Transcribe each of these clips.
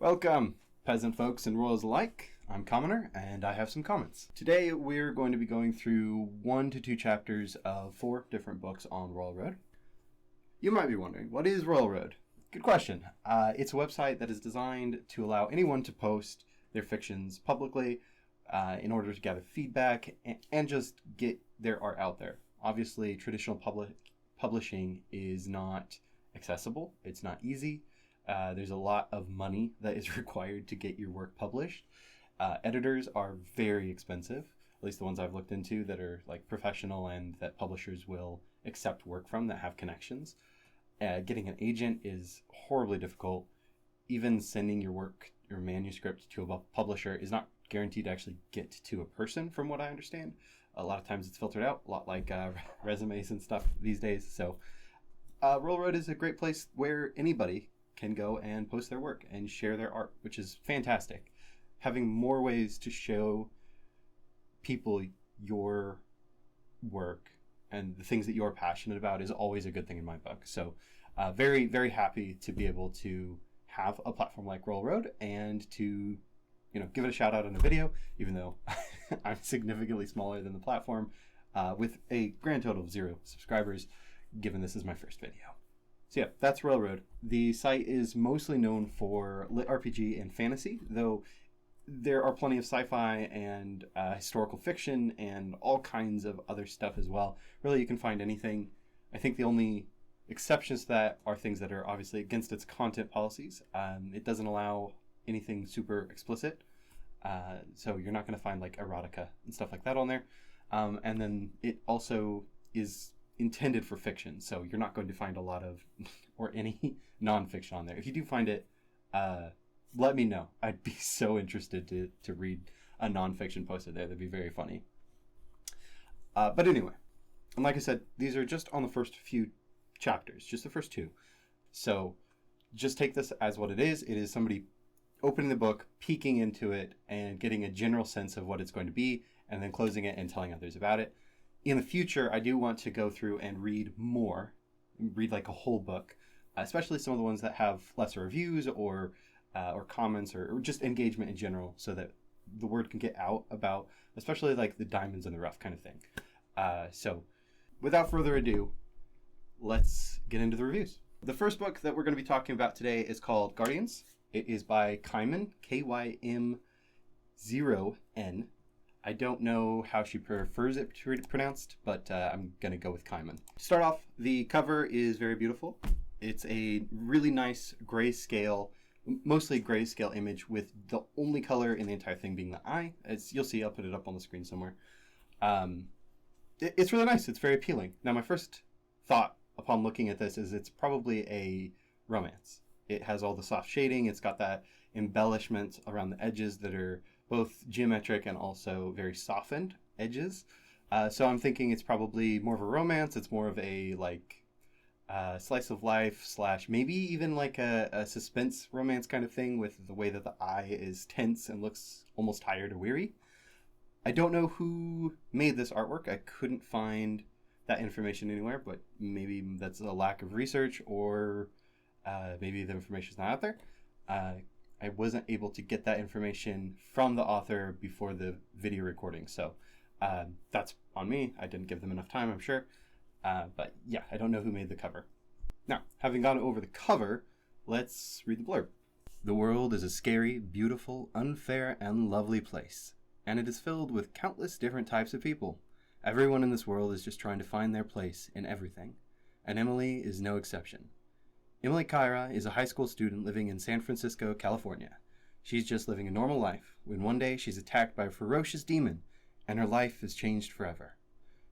Welcome, peasant folks and royals alike. I'm Commoner, and I have some comments. Today we're going to be going through 1 to 2 chapters of 4 different books on RoyalRoad. You might be wondering, what is RoyalRoad? Good question. It's a website that is designed to allow anyone to post their fictions publicly in order to gather feedback and just get their art out there. Obviously, traditional publishing is not accessible. It's not easy. There's a lot of money that is required to get your work published. Editors are very expensive, at least the ones I've looked into that are like professional and that publishers will accept work from that have connections. Getting an agent is horribly difficult. Even sending your work, your manuscript to a publisher is not guaranteed to actually get to a person, from what I understand. A lot of times it's filtered out, a lot like resumes and stuff these days. So RoyalRoad is a great place where anybody can go and post their work and share their art, which is fantastic. Having more ways to show people your work and the things that you're passionate about is always a good thing in my book. So very, very happy to be able to have a platform like RoyalRoad and to give it a shout out in a video, even though I'm significantly smaller than the platform with a grand total of 0 subscribers, given this is my first video. So yeah, that's RoyalRoad. The site is mostly known for lit RPG and fantasy, though there are plenty of sci-fi and historical fiction and all kinds of other stuff as well. Really, you can find anything. I think the only exceptions to that are things that are obviously against its content policies. It doesn't allow anything super explicit, so you're not going to find like erotica and stuff like that on there. And then it also is intended for fiction, so you're not going to find a lot of or any nonfiction on there. If you do find it, let me know. I'd be so interested to read a nonfiction posted there. That'd be very funny. But anyway, and like I said, these are just on the first few chapters, just the first 2. So just take this as what it is. It is somebody opening the book, peeking into it, and getting a general sense of what it's going to be, and then closing it and telling others about it. In the future, I do want to go through and read like a whole book, especially some of the ones that have lesser reviews or comments or just engagement in general, so that the word can get out about, especially like the diamonds in the rough kind of thing. So without further ado, let's get into the reviews. The first book that we're going to be talking about today is called Guardians. It is by Kym, Kym0N. I don't know how she prefers it to be pronounced, but I'm going to go with Kym. To start off, the cover is very beautiful. It's a really nice grayscale, mostly grayscale image with the only color in the entire thing being the eye. As you'll see, I'll put it up on the screen somewhere. It's really nice. It's very appealing. Now, my first thought upon looking at this is it's probably a romance. It has all the soft shading. It's got that embellishment around the edges that are both geometric and also very softened edges. So I'm thinking it's probably more of a romance. It's more of a slice of life / maybe even like a suspense romance kind of thing, with the way that the eye is tense and looks almost tired or weary. I don't know who made this artwork. I couldn't find that information anywhere, but maybe that's a lack of research, or maybe the information's not out there. I wasn't able to get that information from the author before the video recording, so that's on me. I didn't give them enough time, I'm sure. But yeah, I don't know who made the cover. Now, having gone over the cover, let's read the blurb. The world is a scary, beautiful, unfair, and lovely place, and it is filled with countless different types of people. Everyone in this world is just trying to find their place in everything, and Emily is no exception. Emily Kyra is a high school student living in San Francisco, California. She's just living a normal life when one day she's attacked by a ferocious demon and her life is changed forever.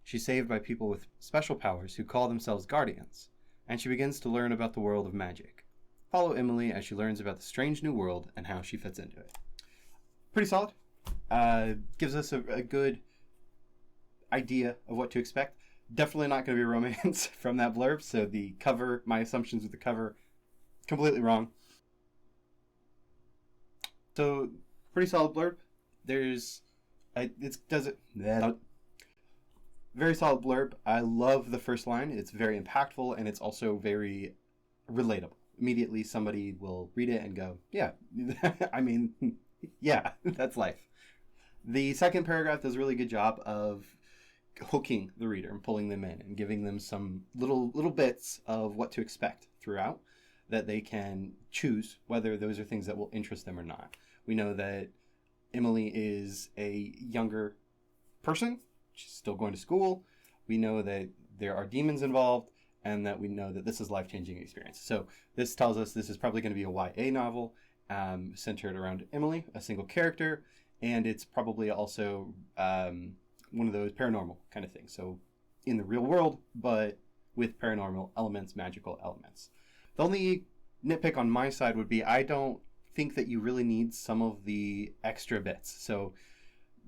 She's saved by people with special powers who call themselves guardians, and she begins to learn about the world of magic. Follow Emily as she learns about the strange new world and how she fits into it. Pretty solid. Gives us a good idea of what to expect. Definitely not going to be a romance from that blurb, so the cover, my assumptions with the cover, completely wrong. So, pretty solid blurb. Very solid blurb. I love the first line. It's very impactful, and it's also very relatable. immediately somebody will read it and go, yeah, I mean, yeah, that's life. The second paragraph does a really good job of hooking the reader and pulling them in and giving them some little bits of what to expect throughout, that they can choose whether those are things that will interest them or not. We know that Emily is a younger person. She's still going to school. We know that there are demons involved, and that we know that this is a life-changing experience. So this tells us this is probably going to be a YA novel centered around Emily, a single character, and it's probably also one of those paranormal kind of things. So in the real world, but with paranormal elements, magical elements. The only nitpick on my side would be I don't think that you really need some of the extra bits. So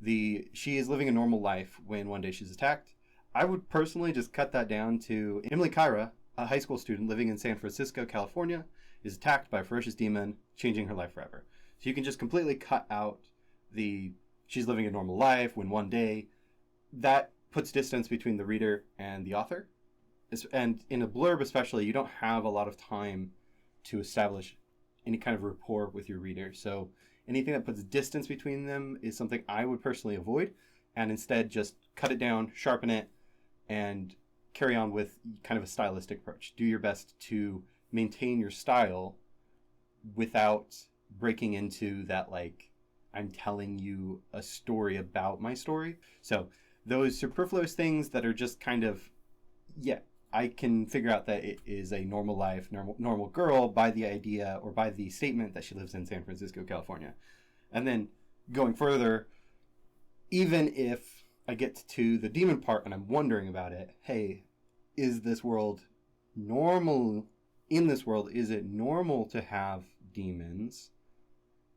she is living a normal life when one day she's attacked. I would personally just cut that down to Emily Kyra, a high school student living in San Francisco, California, is attacked by a ferocious demon, changing her life forever. So you can just completely cut out she's living a normal life when one day. That puts distance between the reader and the author. And in a blurb especially, you don't have a lot of time to establish any kind of rapport with your reader. So anything that puts distance between them is something I would personally avoid, and instead just cut it down, sharpen it, and carry on with kind of a stylistic approach. Do your best to maintain your style without breaking into that, like, I'm telling you a story about my story. So those superfluous things that are just kind of, yeah, I can figure out that it is a normal life, normal girl by the idea or by the statement that she lives in San Francisco, California. And then going further, even if I get to the demon part and I'm wondering about it, hey, is this world normal? In this world, is it normal to have demons?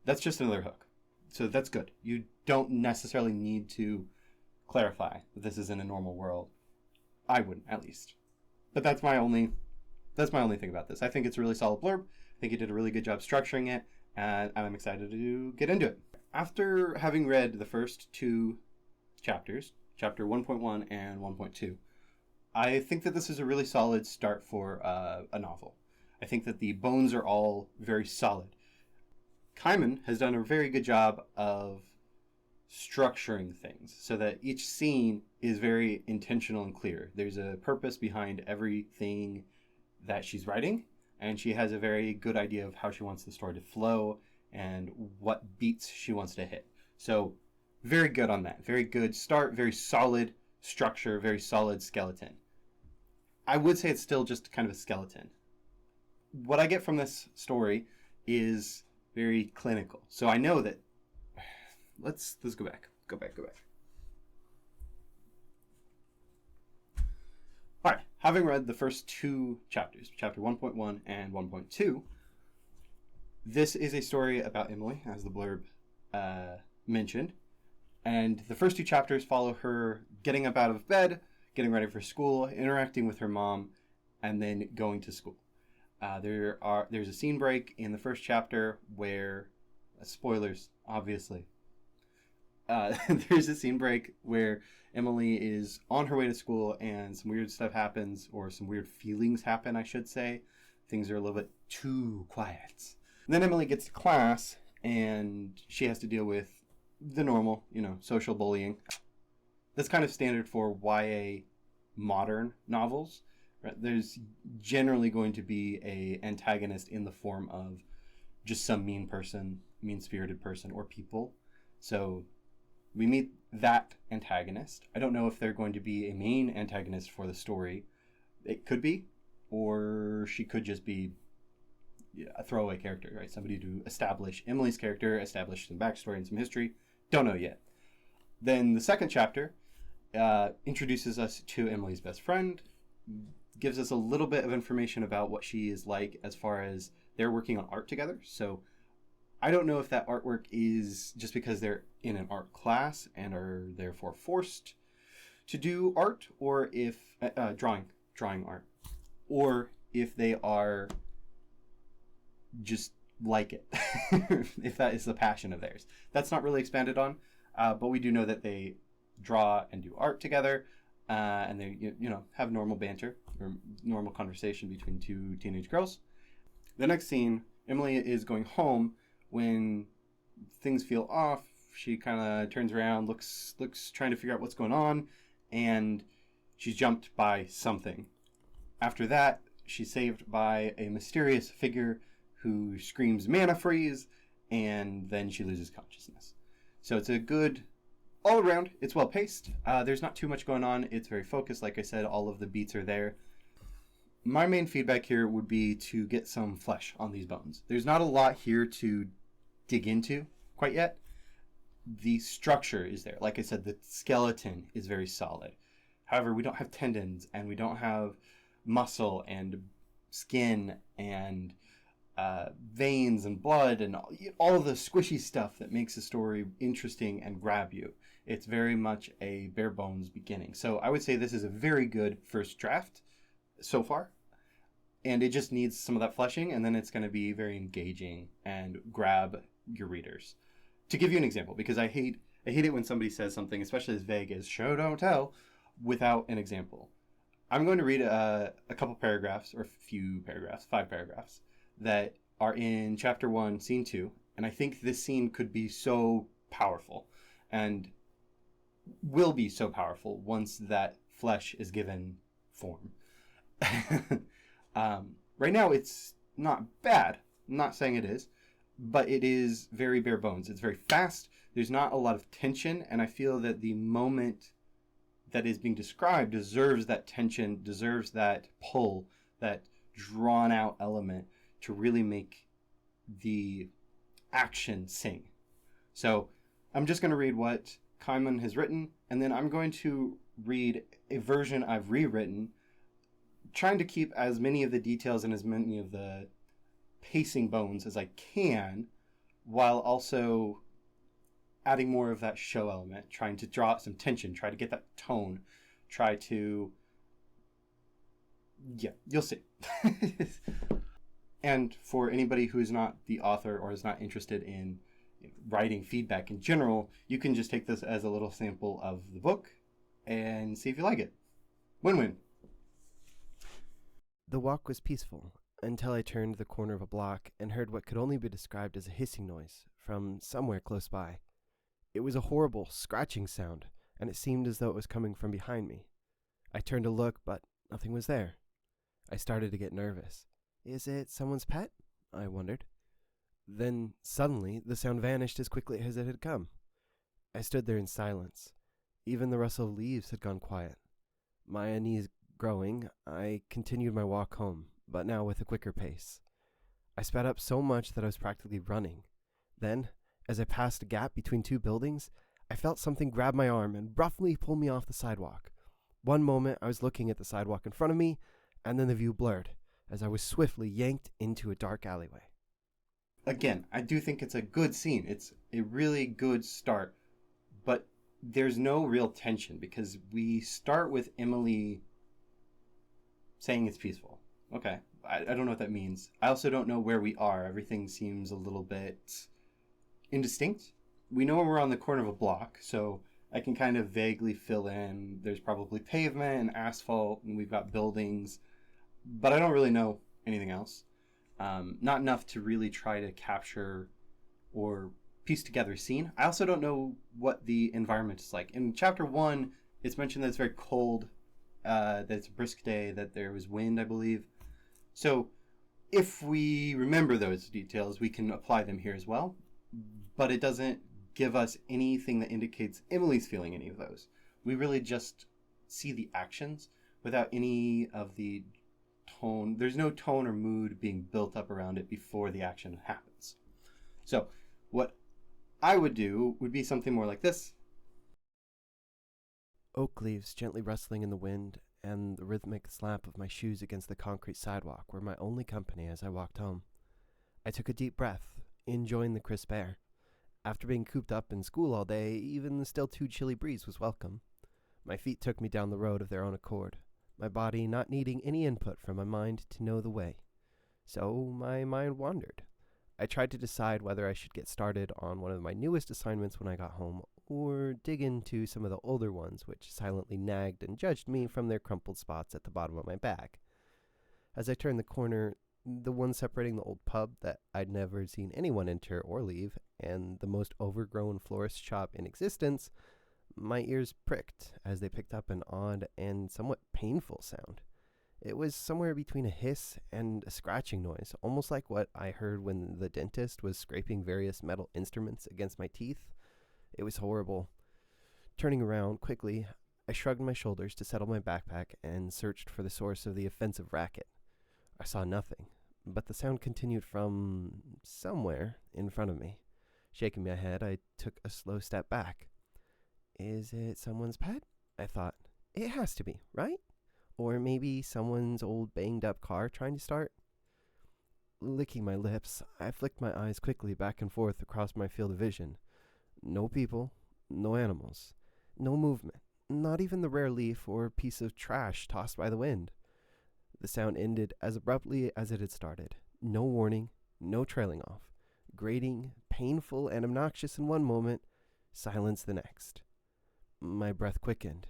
That's just another hook. So that's good. You don't necessarily need to clarify that this is in a normal world. I wouldn't, at least. But that's my only thing about this. I think it's a really solid blurb. I think you did a really good job structuring it, and I'm excited to get into it. After having read the first two chapters, chapter 1.1 and 1.2, I think that this is a really solid start for a novel. I think that the bones are all very solid. Kaiman has done a very good job of structuring things so that each scene is very intentional and clear. There's a purpose behind everything that she's writing, and she has a very good idea of how she wants the story to flow and what beats she wants to hit. So very good on that. Very good start, very solid structure, very solid skeleton. I would say it's still just kind of a skeleton. What I get from this story is very clinical. So I know that let's go back. All right, having read the first two chapters, chapter 1.1 and 1.2, this is a story about Emily, as the blurb mentioned. And the first two chapters follow her getting up out of bed, getting ready for school, interacting with her mom, and then going to school. There's a scene break in the first chapter where, spoilers, obviously, there's a scene break where Emily is on her way to school and some weird stuff happens, or some weird feelings happen, I should say. Things are a little bit too quiet. And then Emily gets to class and she has to deal with the normal, social bullying. That's kind of standard for YA modern novels. Right? There's generally going to be a antagonist in the form of just some mean person, mean-spirited person, or people. So we meet that antagonist. I don't know if they're going to be a main antagonist for the story. It could be, or she could just be a throwaway character, right? Somebody to establish Emily's character, establish some backstory and some history. Don't know yet. Then the second chapter introduces us to Emily's best friend, gives us a little bit of information about what she is like as far as they're working on art together. So I don't know if that artwork is just because they're in an art class and are therefore forced to do art, or if drawing art, or if they are just like it, if that is the passion of theirs. That's not really expanded on, but we do know that they draw and do art together, and they have normal banter or normal conversation between two teenage girls. The next scene, Emily is going home when things feel off. She kind of turns around, looks, trying to figure out what's going on, and she's jumped by something. After that, she's saved by a mysterious figure who screams mana freeze, and then she loses consciousness. So it's a good all around. It's well paced. There's not too much going on. It's very focused. Like I said, all of the beats are there. My main feedback here would be to get some flesh on these bones. There's not a lot here to dig into quite yet. The structure is there. Like I said, the skeleton is very solid. However, we don't have tendons, and we don't have muscle and skin and veins and blood and all of the squishy stuff that makes a story interesting and grab you. It's very much a bare bones beginning. So I would say this is a very good first draft so far. And it just needs some of that fleshing, and then it's going to be very engaging and grab your readers. To give you an example, because I hate it when somebody says something, especially as vague as show, don't tell, without an example. I'm going to read a couple paragraphs, or a few paragraphs, 5 paragraphs, that are in chapter 1, scene 2, and I think this scene could be so powerful, and will be so powerful once that flesh is given form. Right now, it's not bad. I'm not saying it is, but it is very bare bones. It's very fast. There's not a lot of tension, and I feel that the moment that is being described deserves that tension, deserves that pull, that drawn out element to really make the action sing. So I'm just going to read what Kaiman has written, and then I'm going to read a version I've rewritten, trying to keep as many of the details and as many of the pacing bones as I can, while also adding more of that show element, trying to draw out some tension, try to get that tone, try to... Yeah, you'll see. And for anybody who's not the author or is not interested in writing feedback in general, you can just take this as a little sample of the book and see if you like it. Win-win. The walk was peaceful until I turned the corner of a block and heard what could only be described as a hissing noise from somewhere close by. It was a horrible, scratching sound, and it seemed as though it was coming from behind me. I turned to look, but nothing was there. I started to get nervous. Is it someone's pet? I wondered. Then, suddenly, the sound vanished as quickly as it had come. I stood there in silence. Even the rustle of leaves had gone quiet. My unease growing, I continued my walk home, but now with a quicker pace. I sped up so much that I was practically running. Then, as I passed a gap between 2 buildings, I felt something grab my arm and roughly pull me off the sidewalk. One moment I was looking at the sidewalk in front of me, and then the view blurred as I was swiftly yanked into a dark alleyway. Again, I do think it's a good scene. It's a really good start, but there's no real tension because we start with Emily saying it's peaceful. Okay, I don't know what that means. I also don't know where we are. Everything seems a little bit indistinct. We know we're on the corner of a block, so I can kind of vaguely fill in. There's probably pavement and asphalt, and we've got buildings, but I don't really know anything else. Not enough to really try to capture or piece together a scene. I also don't know what the environment is like. In chapter 1, it's mentioned that it's very cold, that it's a brisk day, that there was wind, I believe. So if we remember those details, we can apply them here as well. But it doesn't give us anything that indicates Emily's feeling any of those. We really just see the actions without any of the tone. There's no tone or mood being built up around it before the action happens. So what I would do would be something more like this. Oak leaves gently rustling in the wind and the rhythmic slap of my shoes against the concrete sidewalk were my only company as I walked home. I took a deep breath, enjoying the crisp air. After being cooped up in school all day, even the still too chilly breeze was welcome. My feet took me down the road of their own accord, my body not needing any input from my mind to know the way. So my mind wandered. I tried to decide whether I should get started on one of my newest assignments when I got home, or dig into some of the older ones which silently nagged and judged me from their crumpled spots at the bottom of my bag. As I turned the corner, The one separating the old pub that I'd never seen anyone enter or leave, and the most overgrown florist shop in existence. My ears pricked as they picked up an odd and somewhat painful sound. It was somewhere between a hiss and a scratching noise, almost like what I heard when the dentist was scraping various metal instruments against my teeth. It was horrible. Turning around quickly, I shrugged my shoulders to settle my backpack and searched for the source of the offensive racket. I saw nothing, but the sound continued from somewhere in front of me. Shaking my head, I took a slow step back. Is it someone's pet? I thought. It has to be, right? Or maybe someone's old banged-up car trying to start? Licking my lips, I flicked my eyes quickly back and forth across my field of vision. No people, no animals, no movement, not even the rare leaf or piece of trash tossed by the wind. The sound ended as abruptly as it had started. No warning, no trailing off. Grating, painful, and obnoxious in one moment, silence the next. My breath quickened,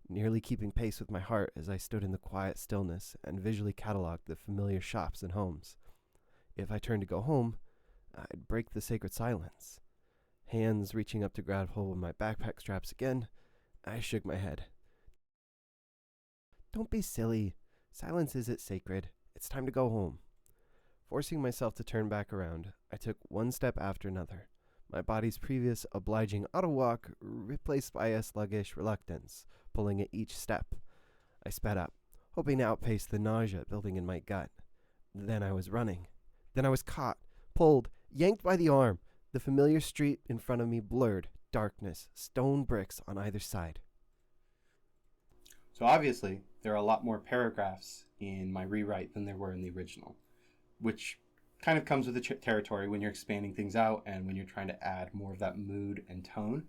nearly keeping pace with my heart as I stood in the quiet stillness and visually cataloged the familiar shops and homes. If I turned to go home, I'd break the sacred silence. Hands reaching up to grab hold of my backpack straps again, I shook my head. Don't be silly. Silence isn't sacred. It's time to go home. Forcing myself to turn back around, I took one step after another. My body's previous obliging auto walk replaced by a sluggish reluctance, pulling at each step. I sped up, hoping to outpace the nausea building in my gut. Then I was running. Then I was caught, pulled, yanked by the arm. The familiar street in front of me blurred, darkness, stone bricks on either side. So obviously, there are a lot more paragraphs in my rewrite than there were in the original, which kind of comes with the territory when you're expanding things out and when you're trying to add more of that mood and tone.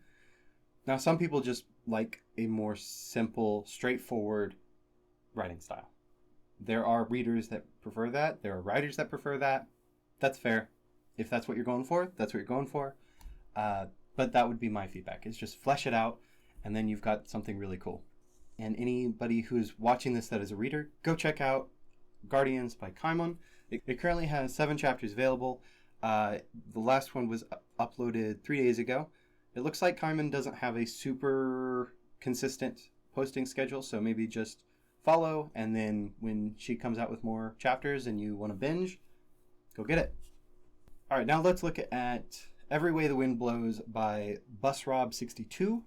Now, some people just like a more simple, straightforward writing style. There are readers that prefer that. There are writers that prefer that. That's fair. If that's what you're going for, that's what you're going for. But that would be my feedback, is just flesh it out, and then you've got something really cool. And anybody who's watching this that is a reader, go check out Guardians by Kaimon. It currently has 7 chapters available. The last one was uploaded 3 days ago. It looks like Kaimon doesn't have a super consistent posting schedule, so maybe just follow, and then when she comes out with more chapters and you want to binge, go get it. All right, now let's look at Every Way the Wind Blows by Busrob62.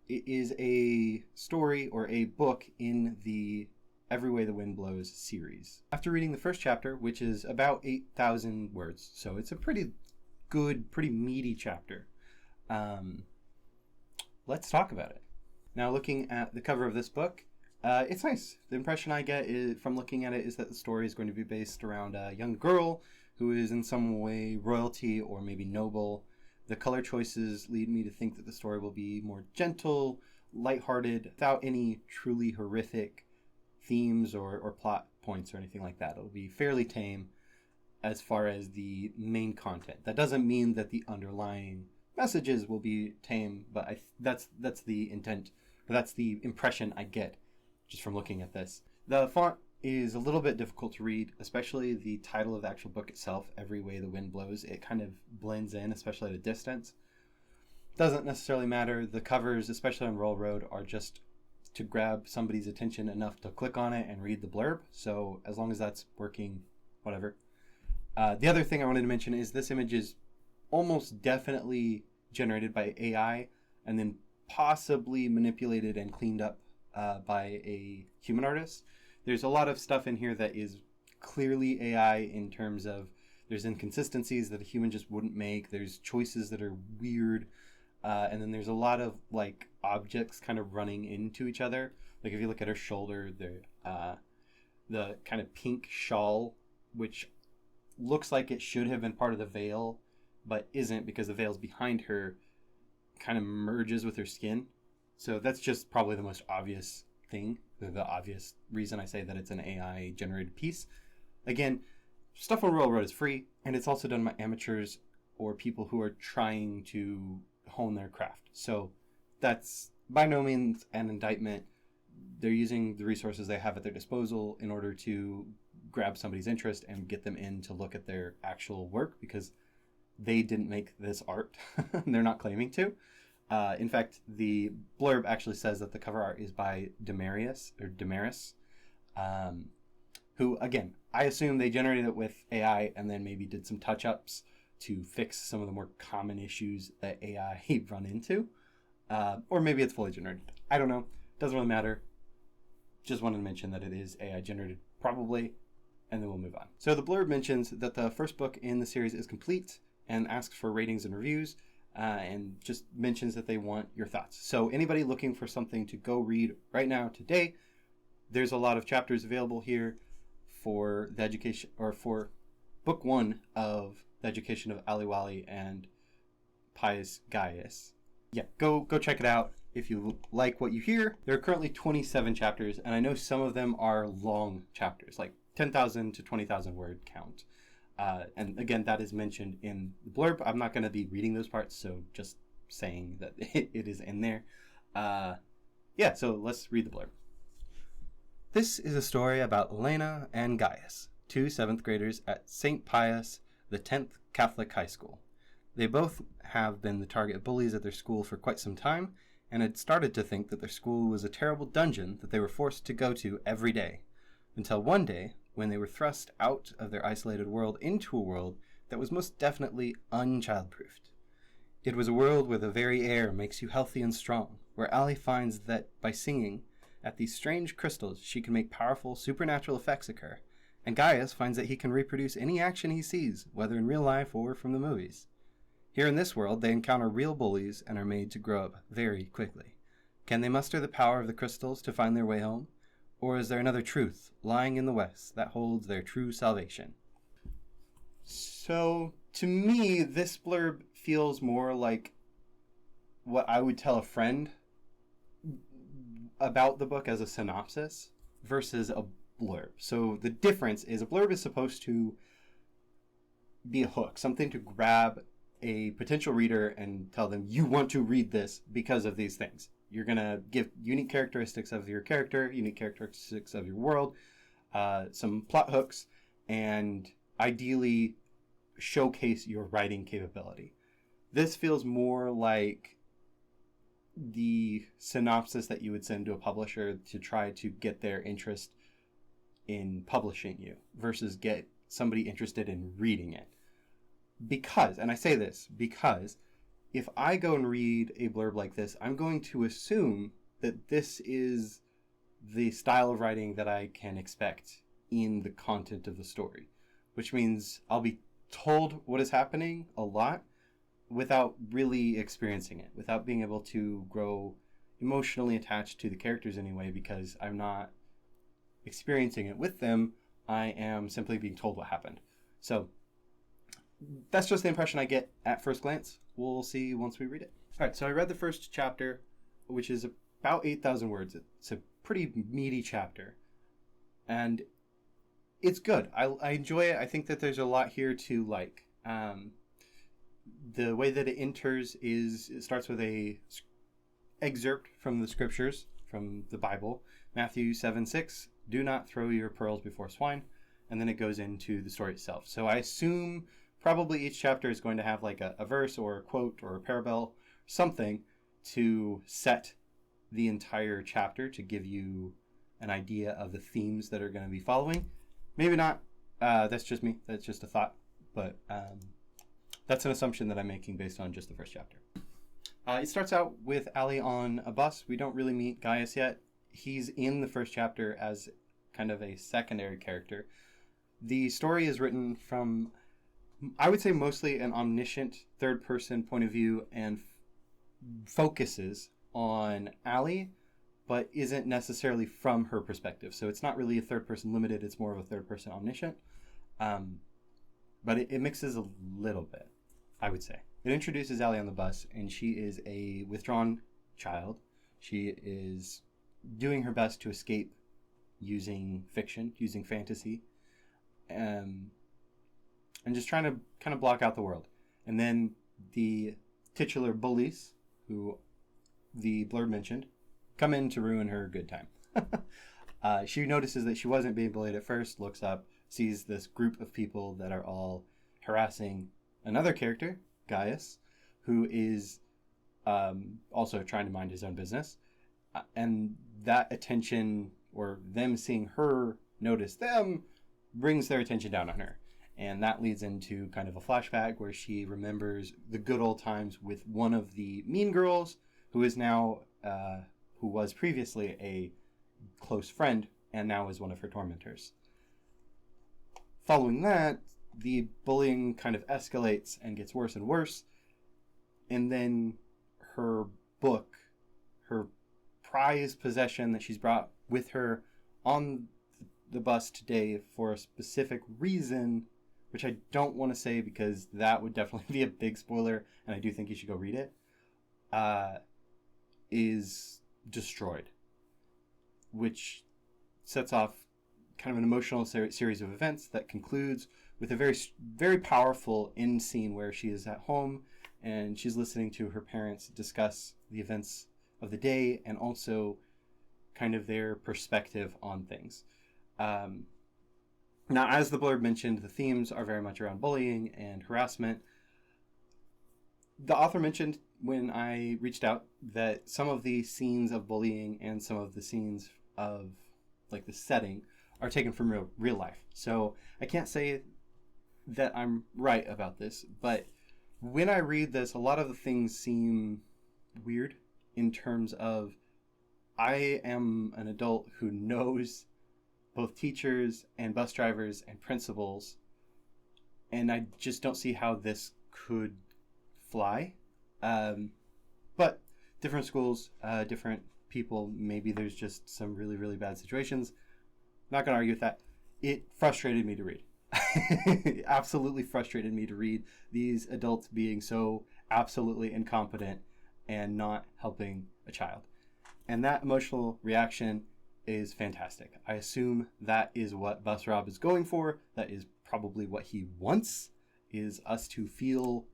It is a story or a book in the Every Way the Wind Blows series. After reading the first chapter, which is about 8,000 words, so it's a pretty good, pretty meaty chapter, let's talk about it. Now, looking at the cover of this book, it's nice. The impression I get from looking at it is that the story is going to be based around a young girl who is in some way royalty or maybe noble. The color choices lead me to think that the story will be more gentle, lighthearted, without any truly horrific themes or plot points or anything like that. It'll be fairly tame as far as the main content. That doesn't mean that the underlying messages will be tame, but that's the intent, or that's the impression I get just from looking at this. The font is a little bit difficult to read, especially the title of the actual book itself, Every Way the Wind Blows. It kind of blends in, especially at a distance. Doesn't necessarily matter. The covers, especially on RoyalRoad, are just to grab somebody's attention enough to click on it and read the blurb. So as long as that's working, whatever. The other thing I wanted to mention is this image is almost definitely generated by AI and then possibly manipulated and cleaned up by a human artist. There's a lot of stuff in here that is clearly AI in terms of there's inconsistencies that a human just wouldn't make. There's choices that are weird. And then there's a lot of like objects kind of running into each other. Like if you look at her shoulder, the kind of pink shawl, which looks like it should have been part of the veil, but isn't because the veil's behind her, kind of merges with her skin. So that's just probably the most obvious thing, the obvious reason I say that it's an AI generated piece. Again, stuff on RoyalRoad is free, and it's also done by amateurs or people who are trying to hone their craft. So that's by no means an indictment. They're using the resources they have at their disposal in order to grab somebody's interest and get them in to look at their actual work, because they didn't make this art. They're not claiming to. In fact, the blurb actually says that the cover art is by Damaris, who, again, I assume they generated it with AI and then maybe did some touch-ups to fix some of the more common issues that AI run into. Or maybe it's fully generated. I don't know. Doesn't really matter. Just wanted to mention that it is AI generated, probably, and then we'll move on. So the blurb mentions that the first book in the series is complete and asks for ratings and reviews, and just mentions that they want your thoughts. So anybody looking for something to go read right now, today, there's a lot of chapters available here for the education, or for book 1 of the education of Aliwali and Pius Gaius. Yeah, go check it out if you like what you hear. There are currently 27 chapters, and I know some of them are long chapters, like 10,000 to 20,000 word count. And again, that is mentioned in the blurb. I'm not going to be reading those parts, so just saying that it is in there. Yeah, so let's read the blurb. This is a story about Elena and Gaius, 2 7th graders at St. Pius the 10th Catholic High School. They both have been the target of bullies at their school for quite some time, and had started to think that their school was a terrible dungeon that they were forced to go to every day, until one day, when they were thrust out of their isolated world into a world that was most definitely unchildproofed. It was a world where the very air makes you healthy and strong, where Ali finds that by singing at these strange crystals she can make powerful supernatural effects occur, and Gaius finds that he can reproduce any action he sees, whether in real life or from the movies. Here in this world, they encounter real bullies and are made to grow up very quickly. Can they muster the power of the crystals to find their way home? Or is there another truth lying in the West that holds their true salvation? So, to me, this blurb feels more like what I would tell a friend about the book as a synopsis versus a blurb. So the difference is a blurb is supposed to be a hook, something to grab a potential reader and tell them, you want to read this because of these things. You're going to give unique characteristics of your character, unique characteristics of your world, some plot hooks, and ideally showcase your writing capability. This feels more like the synopsis that you would send to a publisher to try to get their interest in publishing you versus get somebody interested in reading it. Because, and I say this because, if I go and read a blurb like this, I'm going to assume that this is the style of writing that I can expect in the content of the story, which means I'll be told what is happening a lot without really experiencing it, without being able to grow emotionally attached to the characters anyway, because I'm not experiencing it with them. I am simply being told what happened. So that's just the impression I get at first glance. We'll see once we read it. All right, so I read the first chapter, which is about 8,000 words. It's a pretty meaty chapter, and it's good. I enjoy it. I think that there's a lot here to like. The way that it enters is, it starts with a excerpt from the scriptures, from the Bible, Matthew 7:6, do not throw your pearls before swine, and then it goes into the story itself. So I assume probably each chapter is going to have like a verse or a quote or a parable, something to set the entire chapter to give you an idea of the themes that are going to be following. Maybe not. That's just me. That's just a thought. But that's an assumption that I'm making based on just the first chapter. It starts out with Ali on a bus. We don't really meet Gaius yet. He's in the first chapter as kind of a secondary character. The story is written from, I would say, mostly an omniscient third-person point of view, and focuses on Ali, but isn't necessarily from her perspective. So it's not really a third-person limited. It's more of a third-person omniscient. But it mixes a little bit, I would say. It introduces Ali on the bus, and she is a withdrawn child. She is doing her best to escape using fiction, using fantasy, and just trying to kind of block out the world. And then the titular bullies, who the blurb mentioned, come in to ruin her good time. She notices that she wasn't being bullied at first, looks up, sees this group of people that are all harassing another character, Gaius, who is also trying to mind his own business. And that attention, or them seeing her notice them, brings their attention down on her. And that leads into kind of a flashback where she remembers the good old times with one of the mean girls who is now, who was previously a close friend and now is one of her tormentors. Following that, the bullying kind of escalates and gets worse and worse. And then her book, her prized possession that she's brought with her on the bus today for a specific reason, which I don't want to say because that would definitely be a big spoiler, and I do think you should go read it, is destroyed, which sets off kind of an emotional series of events that concludes with a very, very powerful end scene where she is at home and she's listening to her parents discuss the events of the day and also kind of their perspective on things. Now, as the blurb mentioned, the themes are very much around bullying and harassment. The author mentioned when I reached out that some of the scenes of bullying and some of the scenes of like the setting are taken from real life. So I can't say that I'm right about this, but when I read this, a lot of the things seem weird in terms of I am an adult who knows both teachers and bus drivers and principals, and I just don't see how this could fly. But different schools, different people, maybe there's just some really, really bad situations. Not going to argue with that. It frustrated me to read. It absolutely frustrated me to read these adults being so absolutely incompetent and not helping a child. And that emotional reaction is fantastic. I assume that is what Bus Rob is going for. That is probably what he wants, is us to feel.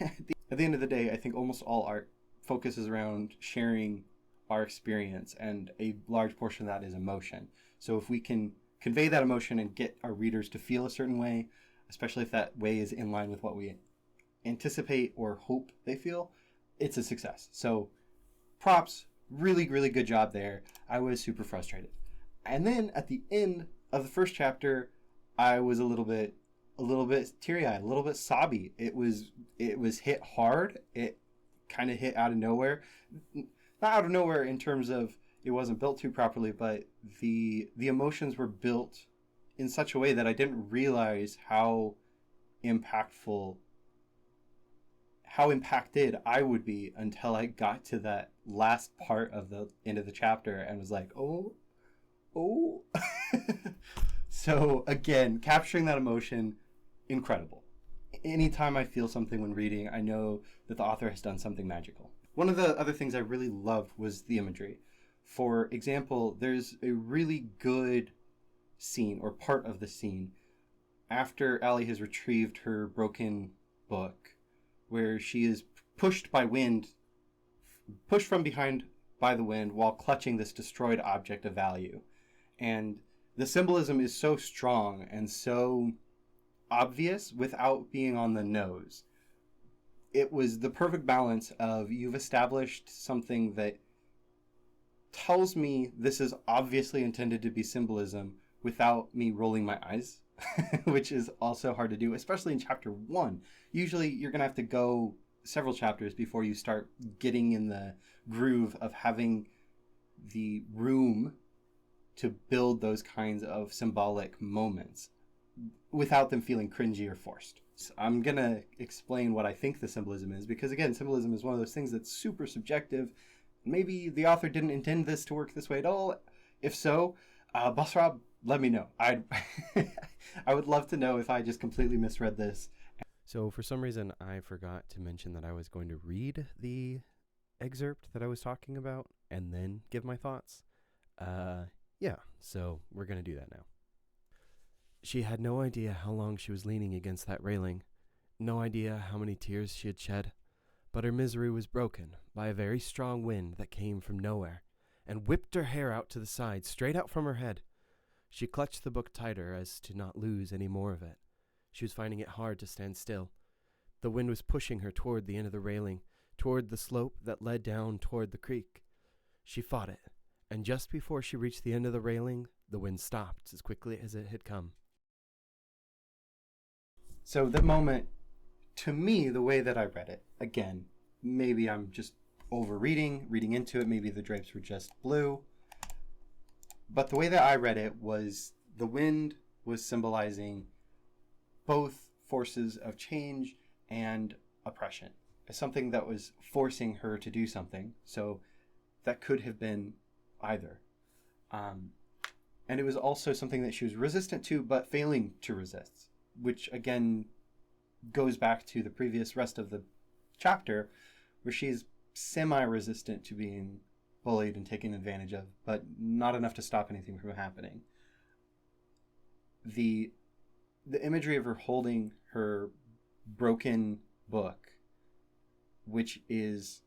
At the end of the day, I think almost all art focuses around sharing our experience, and a large portion of that is emotion. So if we can convey that emotion and get our readers to feel a certain way, especially if that way is in line with what we anticipate or hope they feel, it's a success. So props, really, really good job there. I was super frustrated. And then at the end of the first chapter, I was a little bit teary-eyed, a little bit sobby. It was hit hard. It kind of hit out of nowhere. Not out of nowhere in terms of it wasn't built too properly, but the emotions were built in such a way that I didn't realize how impacted I would be until I got to that last part of the end of the chapter and was like, oh. So again, capturing that emotion, incredible. Anytime I feel something when reading, I know that the author has done something magical. One of the other things I really loved was the imagery. For example, there's a really good scene, or part of the scene, after Allie has retrieved her broken book, where she is pushed from behind by the wind while clutching this destroyed object of value. And the symbolism is so strong and so obvious without being on the nose. It was the perfect balance of you've established something that tells me this is obviously intended to be symbolism without me rolling my eyes, which is also hard to do, especially in chapter 1. Usually you're going to have to go several chapters before you start getting in the groove of having the room to build those kinds of symbolic moments without them feeling cringy or forced. So I'm going to explain what I think the symbolism is, because again, symbolism is one of those things that's super subjective. Maybe the author didn't intend this to work this way at all. If so, Bus Rob, let me know. I would love to know if I just completely misread this. So for some reason, I forgot to mention that I was going to read the excerpt that I was talking about and then give my thoughts. So we're going to do that now. She had no idea how long she was leaning against that railing, no idea how many tears she had shed, but her misery was broken by a very strong wind that came from nowhere and whipped her hair out to the side, straight out from her head. She clutched the book tighter as to not lose any more of it. She was finding it hard to stand still. The wind was pushing her toward the end of the railing, toward the slope that led down toward the creek. She fought it, and just before she reached the end of the railing, the wind stopped as quickly as it had come. So the moment, to me, the way that I read it, again, maybe I'm just reading into it, maybe the drapes were just blue, but the way that I read it was the wind was symbolizing both forces of change and oppression. Something that was forcing her to do something. So that could have been either. And it was also something that she was resistant to, but failing to resist, which again goes back to the previous rest of the chapter, where she's semi-resistant to being bullied and taken advantage of, but not enough to stop anything from happening. The imagery of her holding her broken book, which is,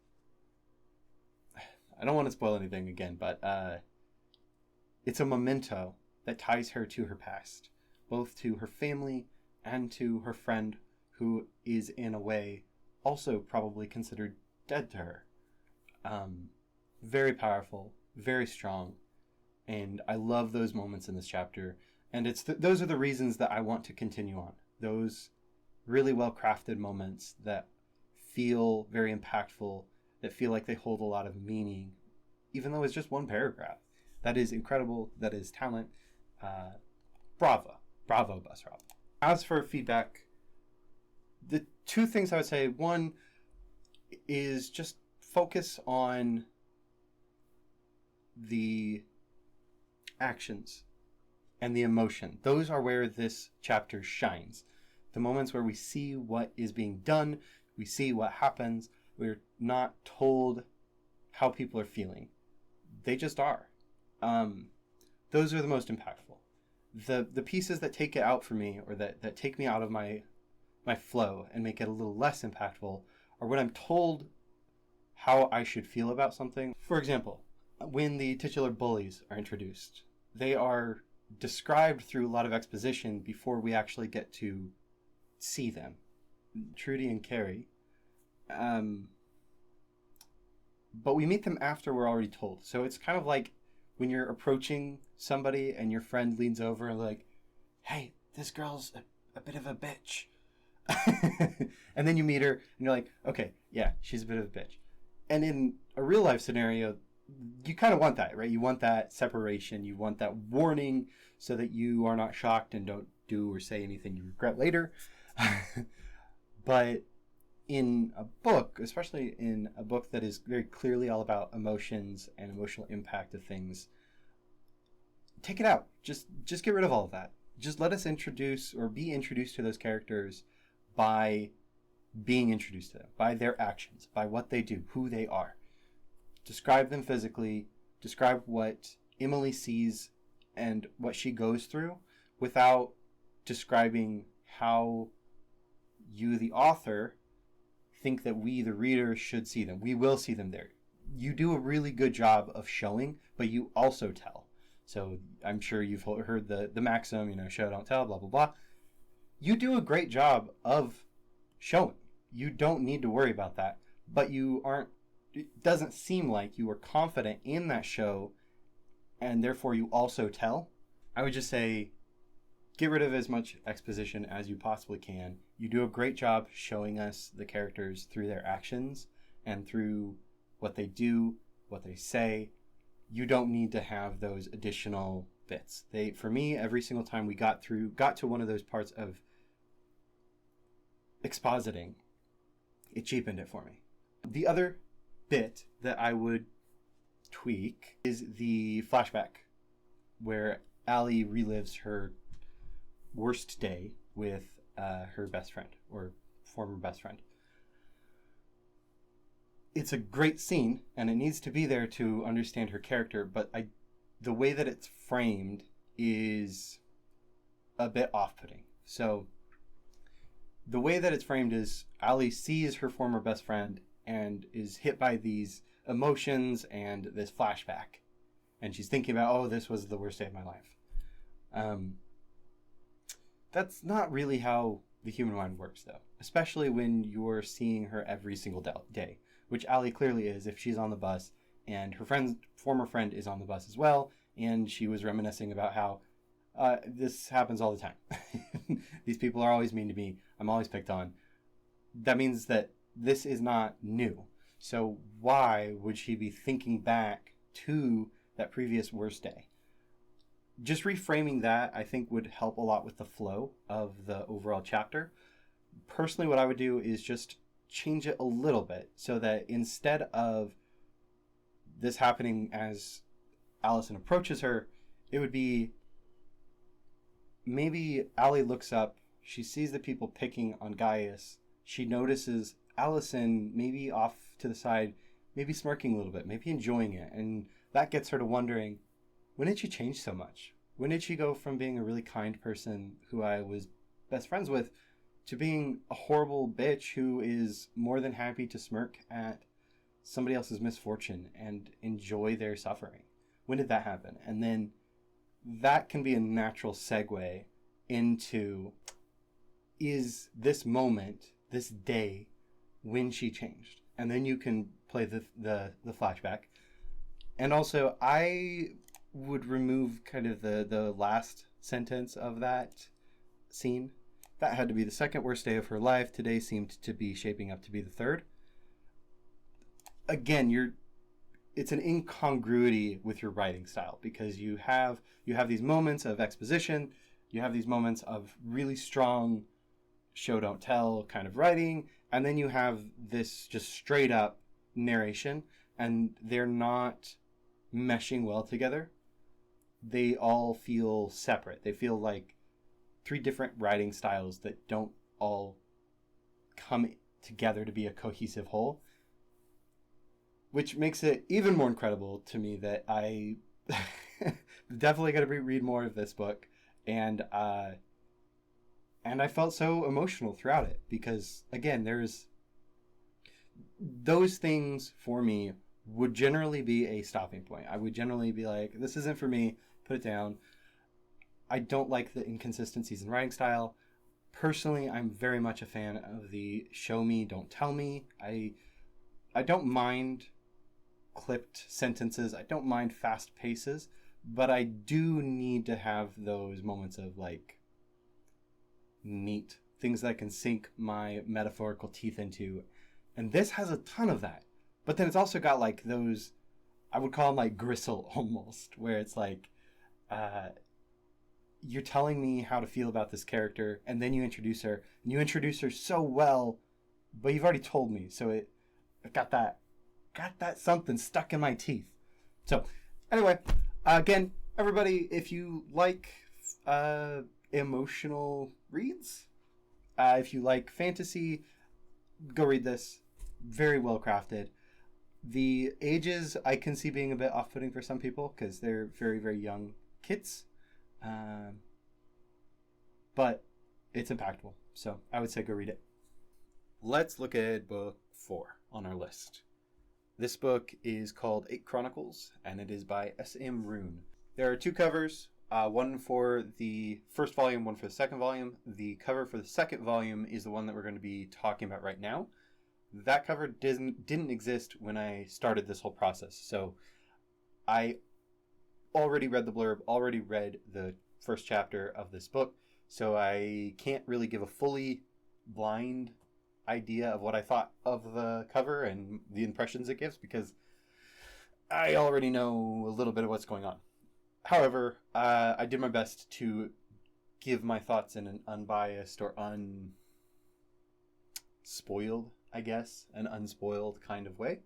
I don't want to spoil anything again, but it's a memento that ties her to her past, both to her family and to her friend, who is in a way also probably considered dead to her. Very powerful, very strong, and I love those moments in this chapter. And those are the reasons that I want to continue on. Those really well-crafted moments that feel very impactful, that feel like they hold a lot of meaning, even though it's just one paragraph. That is incredible. That is talent. Bravo, Bus Rob. As for feedback, the two things I would say, one is just focus on the actions and the emotion. Those are where this chapter shines. The moments where we see what is being done, we see what happens. We're not told how people are feeling. They just are. Those are the most impactful. The pieces that take it out for me, or that take me out of my flow and make it a little less impactful, are when I'm told how I should feel about something. For example, when the titular bullies are introduced, they are described through a lot of exposition before we actually get to see them. Trudy and Carrie. But we meet them after we're already told. So it's kind of like when you're approaching somebody and your friend leans over and like, hey, this girl's a bit of a bitch. And then you meet her and you're like, okay, yeah, she's a bit of a bitch. And in a real life scenario, you kind of want that, right? You want that separation. You want that warning so that you are not shocked and don't do or say anything you regret later. But in a book, especially in a book that is very clearly all about emotions and emotional impact of things, take it out. Just get rid of all of that. Just let us introduce or be introduced to those characters by being introduced to them, by their actions, by what they do, who they are. Describe them physically, describe what Emily sees and what she goes through without describing how you, the author, think that we, the reader, should see them. We will see them there. You do a really good job of showing, but you also tell. So I'm sure you've heard the maxim, show, don't tell, blah, blah, blah. You do a great job of showing. You don't need to worry about that, but it doesn't seem like you are confident in that show, and therefore you also tell. I would just say, get rid of as much exposition as you possibly can. You do a great job showing us the characters through their actions and through what they do, what they say. You don't need to have those additional bits. For me, every single time we got to one of those parts of expositing, it cheapened it for me. The other bit that I would tweak is the flashback where Allie relives her worst day with her best friend, or former best friend. It's a great scene, and it needs to be there to understand her character, but the way that it's framed is a bit off-putting. So the way that it's framed is Allie sees her former best friend and is hit by these emotions and this flashback. And she's thinking about, this was the worst day of my life. That's not really how the human mind works, though, especially when you're seeing her every single day, which Allie clearly is if she's on the bus and her former friend is on the bus as well, and she was reminiscing about how this happens all the time. These people are always mean to me. I'm always picked on. That means that this is not new. So why would she be thinking back to that previous worst day? Just reframing that, I think, would help a lot with the flow of the overall chapter. Personally, what I would do is just change it a little bit so that instead of this happening as Allison approaches her, it would be maybe Allie looks up, she sees the people picking on Gaius, she notices Allison maybe off to the side, maybe smirking a little bit, maybe enjoying it, and that gets her to wondering, when did she change so much? When did she go from being a really kind person who I was best friends with to being a horrible bitch who is more than happy to smirk at somebody else's misfortune and enjoy their suffering? When did that happen? And then that can be a natural segue into, is this moment, this day, when she changed? And then you can play the flashback. And also, I would remove kind of the last sentence of that scene. That had to be the second worst day of her life. Today seemed to be shaping up to be the third. Again, it's an incongruity with your writing style, because you have these moments of exposition, you have these moments of really strong show don't tell kind of writing, and then you have this just straight up narration, and they're not meshing well together. They all feel separate. They feel like three different writing styles that don't all come together to be a cohesive whole, which makes it even more incredible to me that I definitely got to read more of this book, and I felt so emotional throughout it, because again, there's those things for me would generally be a stopping point. I would generally be like, this isn't for me, put it down. I don't like the inconsistencies in writing style. Personally, I'm very much a fan of the show me, don't tell me. I don't mind clipped sentences. I don't mind fast paces, but I do need to have those moments of like neat things that I can sink my metaphorical teeth into. And this has a ton of that. But then it's also got like those, I would call them like gristle almost, where it's like, you're telling me how to feel about this character, and then you introduce her, and you introduce her so well, but you've already told me, so it got that something stuck in my teeth. So anyway, again, everybody, if you like emotional reads, if you like fantasy, go read this. Very well crafted. The ages I can see being a bit off-putting for some people because they're very, very young kids. But it's impactful. So I would say go read it. Let's look at book 4 on our list. This book is called 8 Chronicles, and it is by S.M. Roon. There are 2 covers, one for the first volume, one for the second volume. The cover for the second volume is the one that we're going to be talking about right now. That cover didn't exist when I started this whole process. So I already read the blurb, already read the first chapter of this book, so I can't really give a fully blind idea of what I thought of the cover and the impressions it gives, because I already know a little bit of what's going on. However, I did my best to give my thoughts in an unbiased or unspoiled, I guess, an unspoiled kind of way.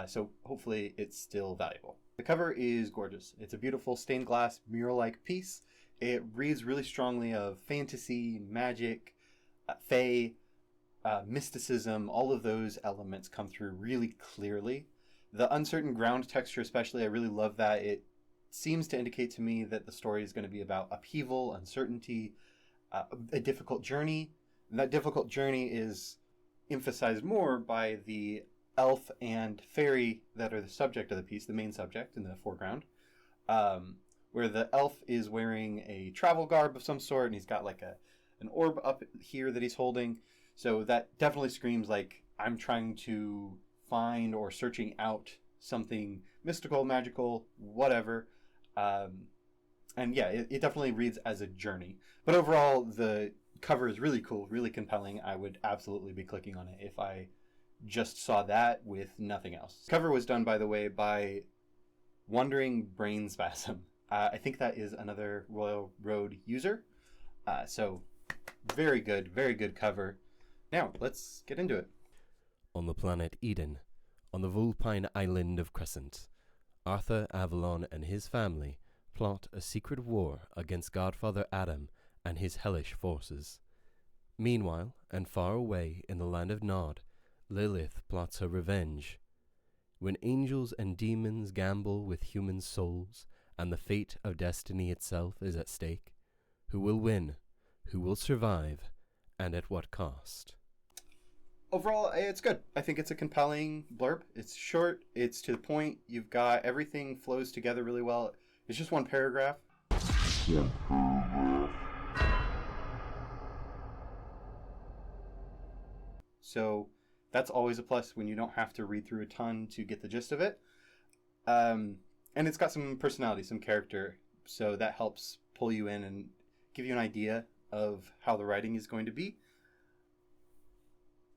So hopefully it's still valuable. The cover is gorgeous. It's a beautiful stained glass mural-like piece. It reads really strongly of fantasy, magic, fae, mysticism. All of those elements come through really clearly. The uncertain ground texture especially, I really love that. It seems to indicate to me that the story is going to be about upheaval, uncertainty, a difficult journey. And that difficult journey is emphasized more by the elf and fairy that are the subject of the piece, the main subject in the foreground, where the elf is wearing a travel garb of some sort, and he's got like an orb up here that he's holding. So that definitely screams like I'm trying to find or searching out something mystical, magical, whatever. And yeah, it definitely reads as a journey. But overall, the cover is really cool, really compelling. I would absolutely be clicking on it if I just saw that with nothing else. The cover was done, by the way, by Wandering Brain Spasm. I think that is another RoyalRoad user. So very good cover. Now, let's get into it. On the planet Eden, on the Vulpine island of Crescent, Arthur Avalon and his family plot a secret war against Godfather Adam and his hellish forces. Meanwhile, and far away in the land of Nod, Lilith plots her revenge. When angels and demons gamble with human souls, and the fate of destiny itself is at stake, who will win, who will survive, and at what cost? Overall, it's good. I think it's a compelling blurb. It's short, it's to the point, you've got everything flows together really well. It's just one paragraph. So that's always a plus when you don't have to read through a ton to get the gist of it. And it's got some personality, some character, so that helps pull you in and give you an idea of how the writing is going to be.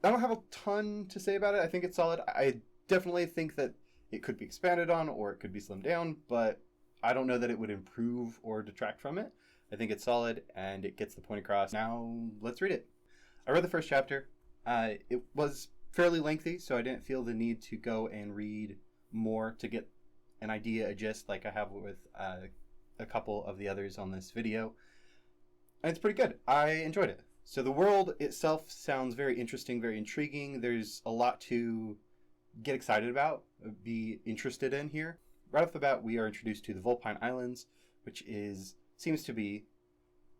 I don't have a ton to say about it. I think it's solid. I definitely think that it could be expanded on or it could be slimmed down, but I don't know that it would improve or detract from it. I think it's solid and it gets the point across. Now, let's read it. I read the first chapter. It was fairly lengthy, so I didn't feel the need to go and read more to get an idea, a gist, like I have with a couple of the others on this video. And it's pretty good. I enjoyed it. So the world itself sounds very interesting, very intriguing. There's a lot to get excited about, be interested in here. Right off the bat, we are introduced to the Vulpine Islands, which seems to be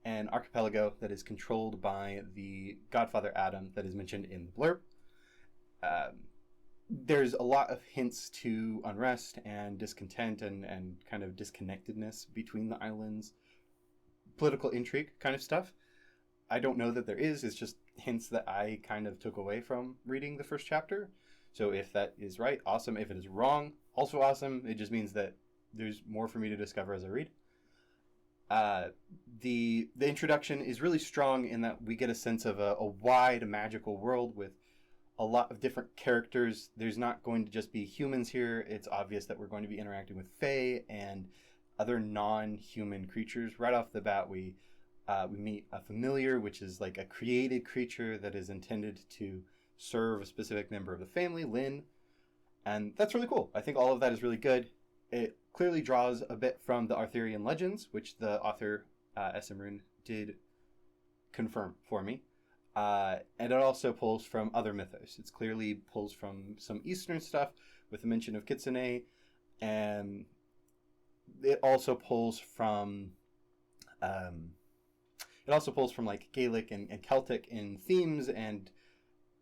an archipelago that is controlled by the Godfather Adam that is mentioned in the blurb. There's a lot of hints to unrest and discontent and kind of disconnectedness between the islands. Political intrigue kind of stuff. I don't know that there is. It's just hints that I kind of took away from reading the first chapter. So if that is right, awesome. If it is wrong, also awesome. It just means that there's more for me to discover as I read. The introduction is really strong in that we get a sense of a wide magical world with a lot of different characters. There's not going to just be humans here. It's obvious that we're going to be interacting with fae and other non-human creatures. Right off the bat, we meet a familiar, which is like a created creature that is intended to serve a specific member of the family, Lynn. And that's really cool. I think all of that is really good. It clearly draws a bit from the Arthurian legends, which the author, Essemrune, did confirm for me. And it also pulls from other mythos. It clearly pulls from some Eastern stuff with the mention of Kitsune. And it also pulls from like Gaelic and Celtic in themes, and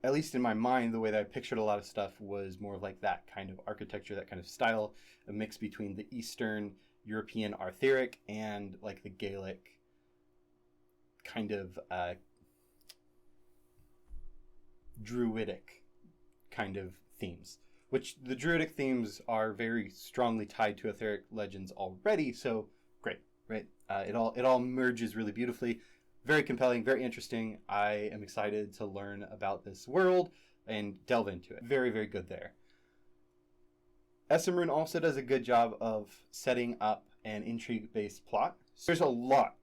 at least in my mind, the way that I pictured a lot of stuff was more of like that kind of architecture, that kind of style, a mix between the Eastern European Arthuric and like the Gaelic kind of Druidic kind of themes, which the Druidic themes are very strongly tied to Arthuric legends already, so great, right? It all merges really beautifully. Very compelling, very interesting. I am excited to learn about this world and delve into it. Very, very good there. Essemrune also does a good job of setting up an intrigue-based plot. So there's a lot.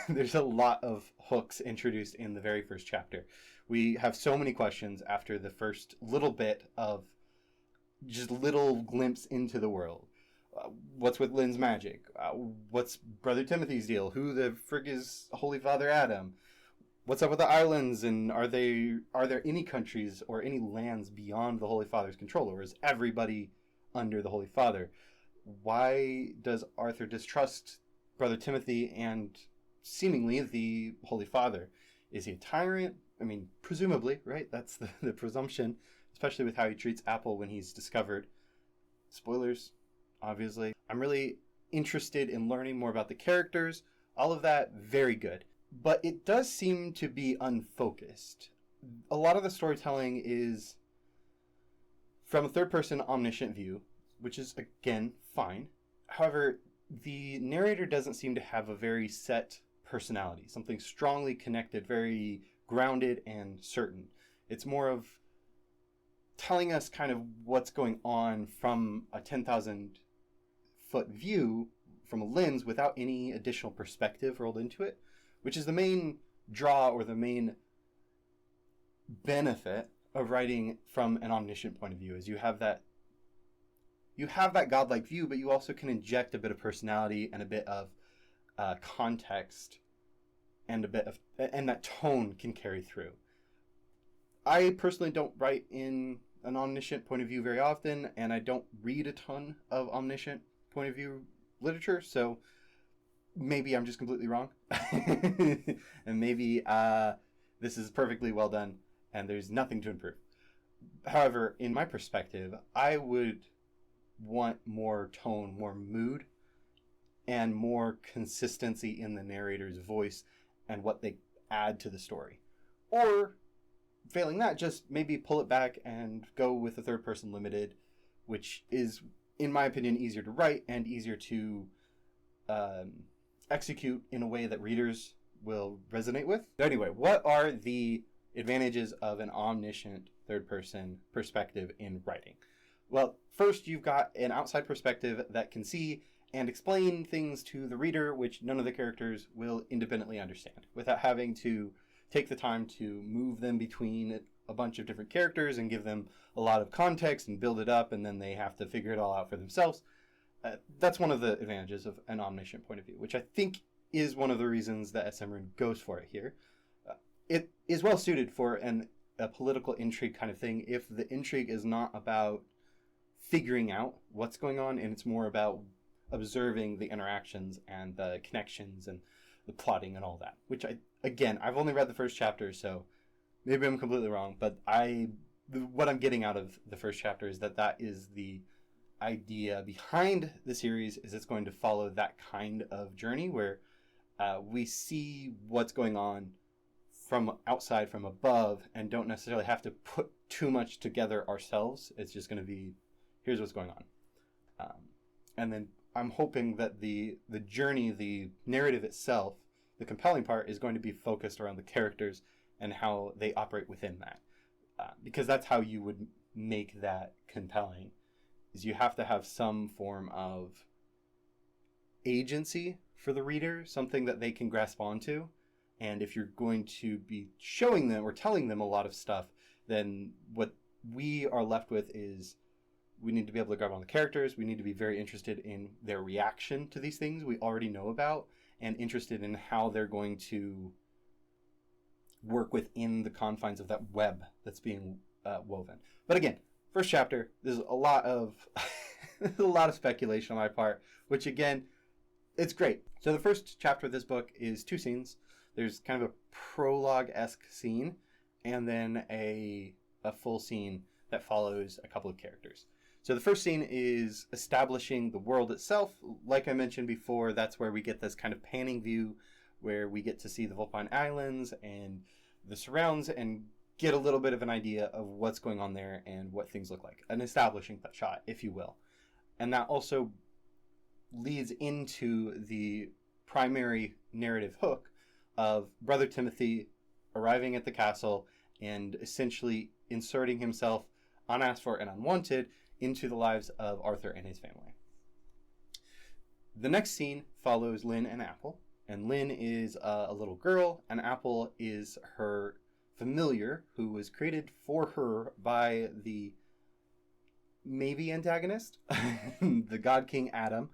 There's a lot of hooks introduced in the very first chapter. We have so many questions after the first little bit of just little glimpse into the world. What's with Lynn's magic? What's Brother Timothy's deal? Who the frig is Holy Father Adam? What's up with the islands? And are there any countries or any lands beyond the Holy Father's control, or is everybody under the Holy Father? Why does Arthur distrust Brother Timothy and seemingly the Holy Father? Is he a tyrant? I mean, presumably, right? That's the presumption, especially with how he treats Apple when he's discovered. Spoilers. Obviously, I'm really interested in learning more about the characters. All of that, very good. But it does seem to be unfocused. A lot of the storytelling is from a third-person omniscient view, which is, again, fine. However, the narrator doesn't seem to have a very set personality, something strongly connected, very grounded and certain. It's more of telling us kind of what's going on from a 10,000 foot view, from a lens, without any additional perspective rolled into it, which is the main draw or the main benefit of writing from an omniscient point of view. Is you have that godlike view, but you also can inject a bit of personality and a bit of context, and that tone can carry through. I personally don't write in an omniscient point of view very often, and I don't read a ton of omniscient point of view literature, so maybe I'm just completely wrong. And maybe this is perfectly well done and there's nothing to improve. However, in my perspective, I would want more tone, more mood, and more consistency in the narrator's voice and what they add to the story. Or, failing that, just maybe pull it back and go with a third-person limited, which is, in my opinion, easier to write and easier to execute in a way that readers will resonate with. So anyway, what are the advantages of an omniscient third-person perspective in writing? Well, first, you've got an outside perspective that can see and explain things to the reader, which none of the characters will independently understand, without having to take the time to move them between a bunch of different characters and give them a lot of context and build it up, and then they have to figure it all out for themselves. That's one of the advantages of an omniscient point of view, which I think is one of the reasons that S. Emmerich goes for it here. It is well suited for a political intrigue kind of thing if the intrigue is not about figuring out what's going on, and it's more about observing the interactions and the connections and the plotting and all that, which I've only read the first chapter, so maybe I'm completely wrong, but what I'm getting out of the first chapter is that is the idea behind the series, is it's going to follow that kind of journey where we see what's going on from outside, from above, and don't necessarily have to put too much together ourselves. It's just going to be, here's what's going on. And then I'm hoping that the journey, the narrative itself, the compelling part is going to be focused around the characters and how they operate within that. Because that's how you would make that compelling, is you have to have some form of agency for the reader, something that they can grasp onto. And if you're going to be showing them or telling them a lot of stuff, then what we are left with is we need to be able to grab on the characters. We need to be very interested in their reaction to these things we already know about, and interested in how they're going to work within the confines of that web that's being woven. But again, first chapter, there's a lot of a lot of speculation on my part, which again, it's great. So the first chapter of this book is 2 scenes. There's kind of a prologue-esque scene, and then a full scene that follows a couple of characters. So the first scene is establishing the world itself. Like I mentioned before, that's where we get this kind of panning view where we get to see the Vulpine Islands and the surrounds and get a little bit of an idea of what's going on there and what things look like. An establishing shot, if you will. And that also leads into the primary narrative hook of Brother Timothy arriving at the castle and essentially inserting himself, unasked for and unwanted, into the lives of Arthur and his family. The next scene follows Lynn and Apple, and Lynn is a little girl, and Apple is her familiar, who was created for her by the maybe antagonist, the God King Adam,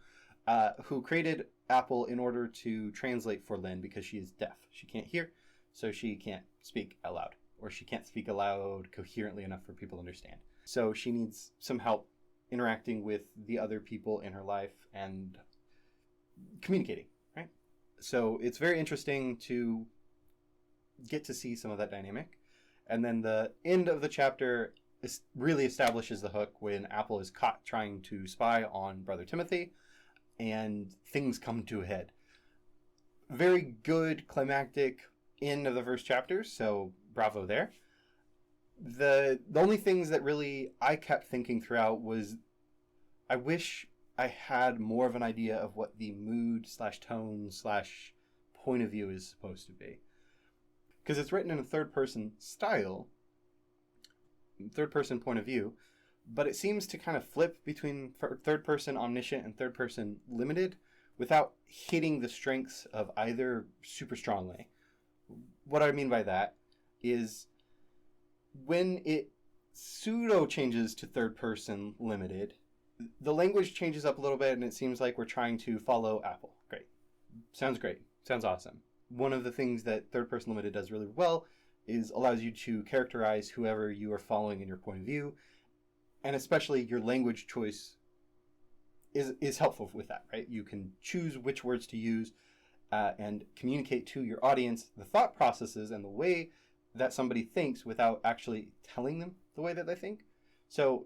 who created Apple in order to translate for Lynn because she is deaf. She can't hear, so she can't speak aloud, or she can't speak aloud coherently enough for people to understand. So she needs some help interacting with the other people in her life and communicating, right? So it's very interesting to get to see some of that dynamic. And then the end of the chapter really establishes the hook when Apple is caught trying to spy on Brother Timothy. and things come to a head. Very good climactic end of the first chapter, so bravo there. The only things that really I kept thinking throughout was, I wish I had more of an idea of what the mood / tone / point of view is supposed to be. Because it's written in a third-person style, third-person point of view, but it seems to kind of flip between third-person omniscient and third-person limited without hitting the strengths of either super strongly. What I mean by that is when it pseudo changes to third-person limited, the language changes up a little bit and it seems like we're trying to follow Apple. Great. Sounds great. Sounds awesome. One of the things that third-person limited does really well is allows you to characterize whoever you are following in your point of view, and especially your language choice is helpful with that, right? You can choose which words to use and communicate to your audience the thought processes and the way that somebody thinks without actually telling them the way that they think. So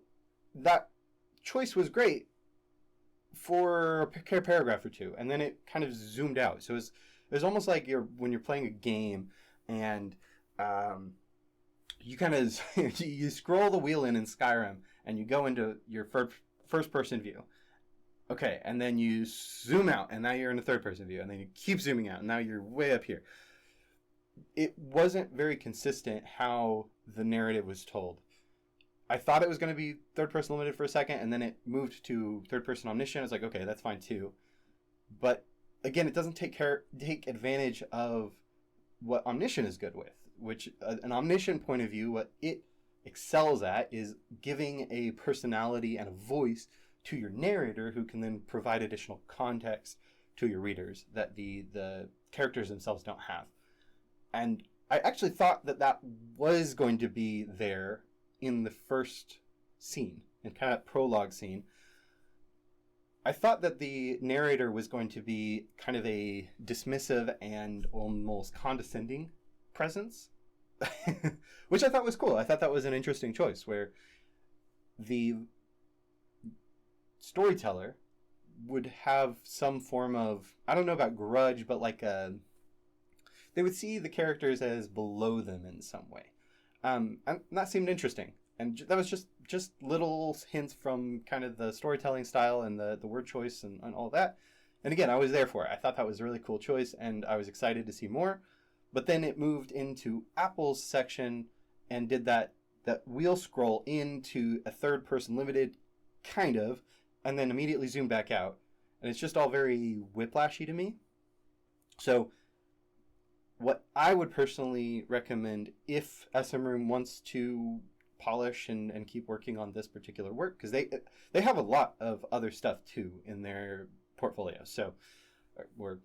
that choice was great for a paragraph or two, and then it kind of zoomed out. So it was almost like when you're playing a game and you kind of you scroll the wheel in Skyrim and you go into your first person view. Okay, and then you zoom out, and now you're in a third-person view, and then you keep zooming out, and now you're way up here. It wasn't very consistent how the narrative was told. I thought it was going to be third-person limited for a second, and then it moved to third-person omniscient. I was like, okay, that's fine too. But again, it doesn't take advantage of what omniscient is good with, which an omniscient point of view, what it excels at is giving a personality and a voice to your narrator, who can then provide additional context to your readers that the characters themselves don't have. And I actually thought that was going to be there in the first scene, in kind of prologue scene. I thought that the narrator was going to be kind of a dismissive and almost condescending presence, which I thought was cool. I thought that was an interesting choice, where the storyteller would have some form of, I don't know about grudge, but like they would see the characters as below them in some way. And that seemed interesting. And that was just little hints from kind of the storytelling style and the word choice and all that. And again, I was there for it. I thought that was a really cool choice, and I was excited to see more. But then it moved into Apple's section and did that wheel scroll into a third-person limited, kind of, and then immediately zoom back out. And it's just all very whiplashy to me. So what I would personally recommend, if SM Room wants to polish and keep working on this particular work, because they have a lot of other stuff too in their portfolio. So we're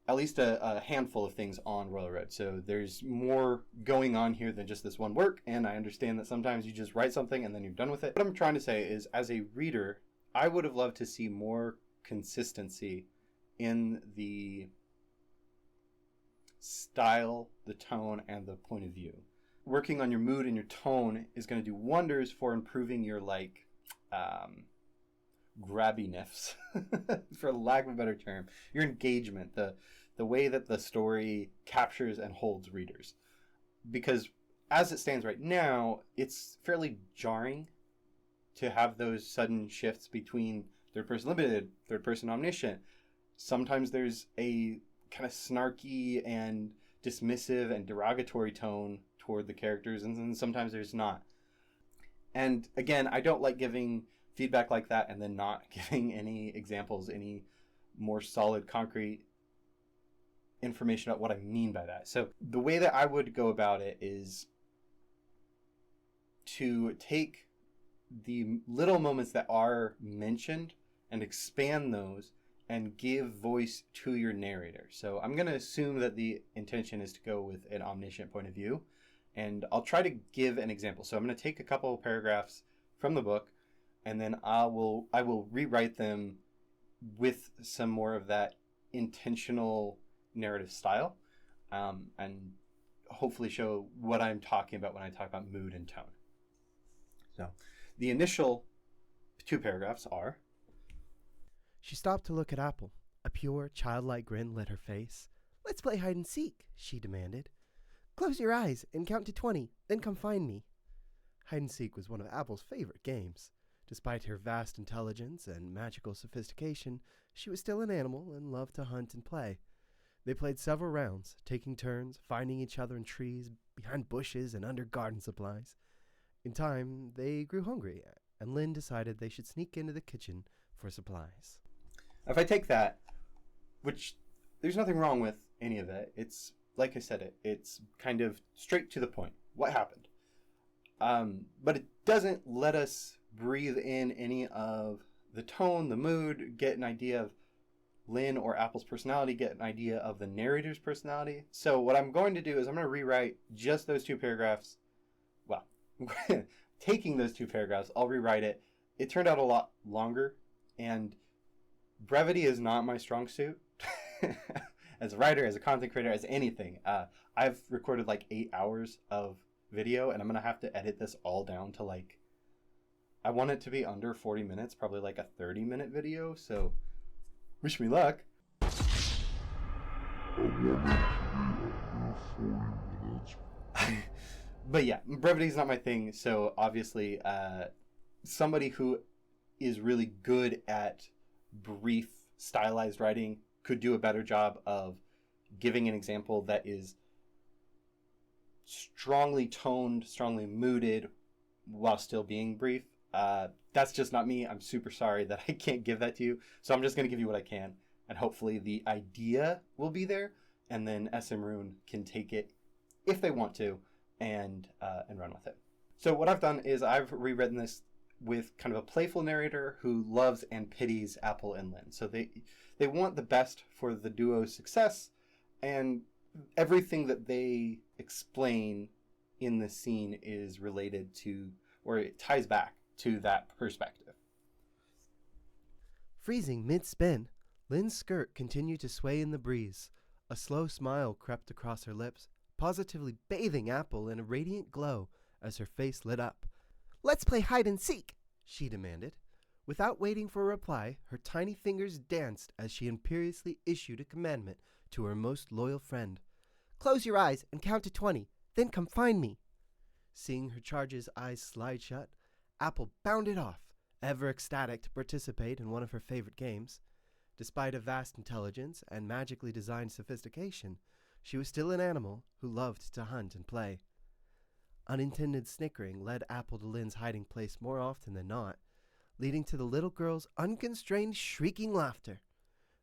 at least a handful of things on RoyalRoad. So there's more going on here than just this one work. And I understand that sometimes you just write something and then you're done with it. What I'm trying to say is, as a reader, I would have loved to see more consistency in the style, the tone, and the point of view. Working on your mood and your tone is going to do wonders for improving your grabbiness, for lack of a better term, your engagement, the way that the story captures and holds readers. Because as it stands right now, it's fairly jarring to have those sudden shifts between third-person limited, third-person omniscient. Sometimes there's a kind of snarky and dismissive and derogatory tone toward the characters, and then sometimes there's not. And again, I don't like giving feedback like that and then not giving any examples, any more solid, concrete information about what I mean by that. So the way that I would go about it is to take the little moments that are mentioned and expand those and give voice to your narrator. So I'm going to assume that the intention is to go with an omniscient point of view, and I'll try to give an example. So I'm going to take a couple of paragraphs from the book, and then I will rewrite them with some more of that intentional narrative style, and hopefully show what I'm talking about when I talk about mood and tone. So the initial 2 paragraphs are: She stopped to look at Apple. A pure, childlike grin lit her face. "Let's play hide and seek," she demanded. "Close your eyes and count to 20, then come find me." Hide and seek was one of Apple's favorite games. Despite her vast intelligence and magical sophistication, she was still an animal and loved to hunt and play. They played several rounds, taking turns, finding each other in trees, behind bushes, and under garden supplies. In time, they grew hungry, and Lynn decided they should sneak into the kitchen for supplies. If I take that, which there's nothing wrong with any of it, it's, like I said, it's kind of straight to the point. What happened? But it doesn't let us breathe in any of the tone, the mood, get an idea of Lynn or Apple's personality, get an idea of the narrator's personality. So what I'm going to do is I'm going to rewrite just those two paragraphs. Well, taking those two paragraphs, I'll rewrite it. It turned out a lot longer, and brevity is not my strong suit. As a writer, as a content creator, as anything. I've recorded like 8 hours of video, and I'm going to have to edit this all down to like, I want it to be under 40 minutes, probably like a 30-minute video, so wish me luck. But yeah, brevity is not my thing, so obviously somebody who is really good at brief, stylized writing could do a better job of giving an example that is strongly toned, strongly mooded, while still being brief. That's just not me. I'm super sorry that I can't give that to you. So I'm just going to give you what I can, and hopefully the idea will be there, and then SM Rune can take it if they want to and run with it. So what I've done is I've rewritten this with kind of a playful narrator who loves and pities Apple and Lynn. So they want the best for the duo's success, and everything that they explain in the scene is related to, or it ties back to that perspective. Freezing mid-spin, Lynn's skirt continued to sway in the breeze. A slow smile crept across her lips, positively bathing Apple in a radiant glow as her face lit up. "Let's play hide and seek," she demanded. Without waiting for a reply, her tiny fingers danced as she imperiously issued a commandment to her most loyal friend. "Close your eyes and count to 20, then come find me." Seeing her charge's eyes slide shut, Apple bounded off, ever ecstatic to participate in one of her favorite games. Despite a vast intelligence and magically designed sophistication, she was still an animal who loved to hunt and play. Unintended snickering led Apple to Lynn's hiding place more often than not, leading to the little girl's unconstrained shrieking laughter.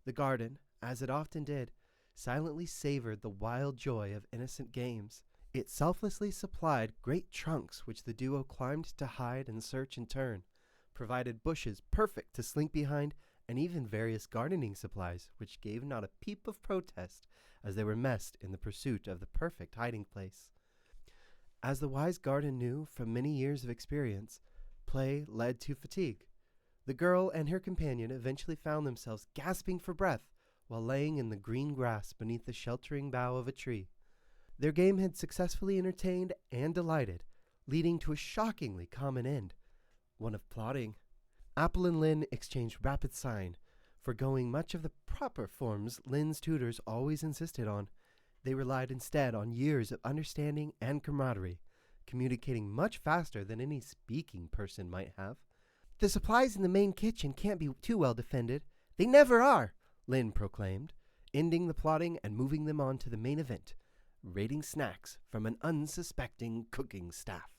The garden, as it often did, silently savored the wild joy of innocent games. It selflessly supplied great trunks which the duo climbed to hide and search in turn, provided bushes perfect to slink behind, and even various gardening supplies which gave not a peep of protest as they were messed in the pursuit of the perfect hiding place. As the wise garden knew from many years of experience, play led to fatigue. The girl and her companion eventually found themselves gasping for breath while laying in the green grass beneath the sheltering bough of a tree. Their game had successfully entertained and delighted, leading to a shockingly common end, one of plotting. Apple and Lynn exchanged rapid sign, forgoing much of the proper forms Lynn's tutors always insisted on. They relied instead on years of understanding and camaraderie, communicating much faster than any speaking person might have. "The supplies in the main kitchen can't be too well defended. They never are," Lynn proclaimed, ending the plotting and moving them on to the main event, raiding snacks from an unsuspecting cooking staff.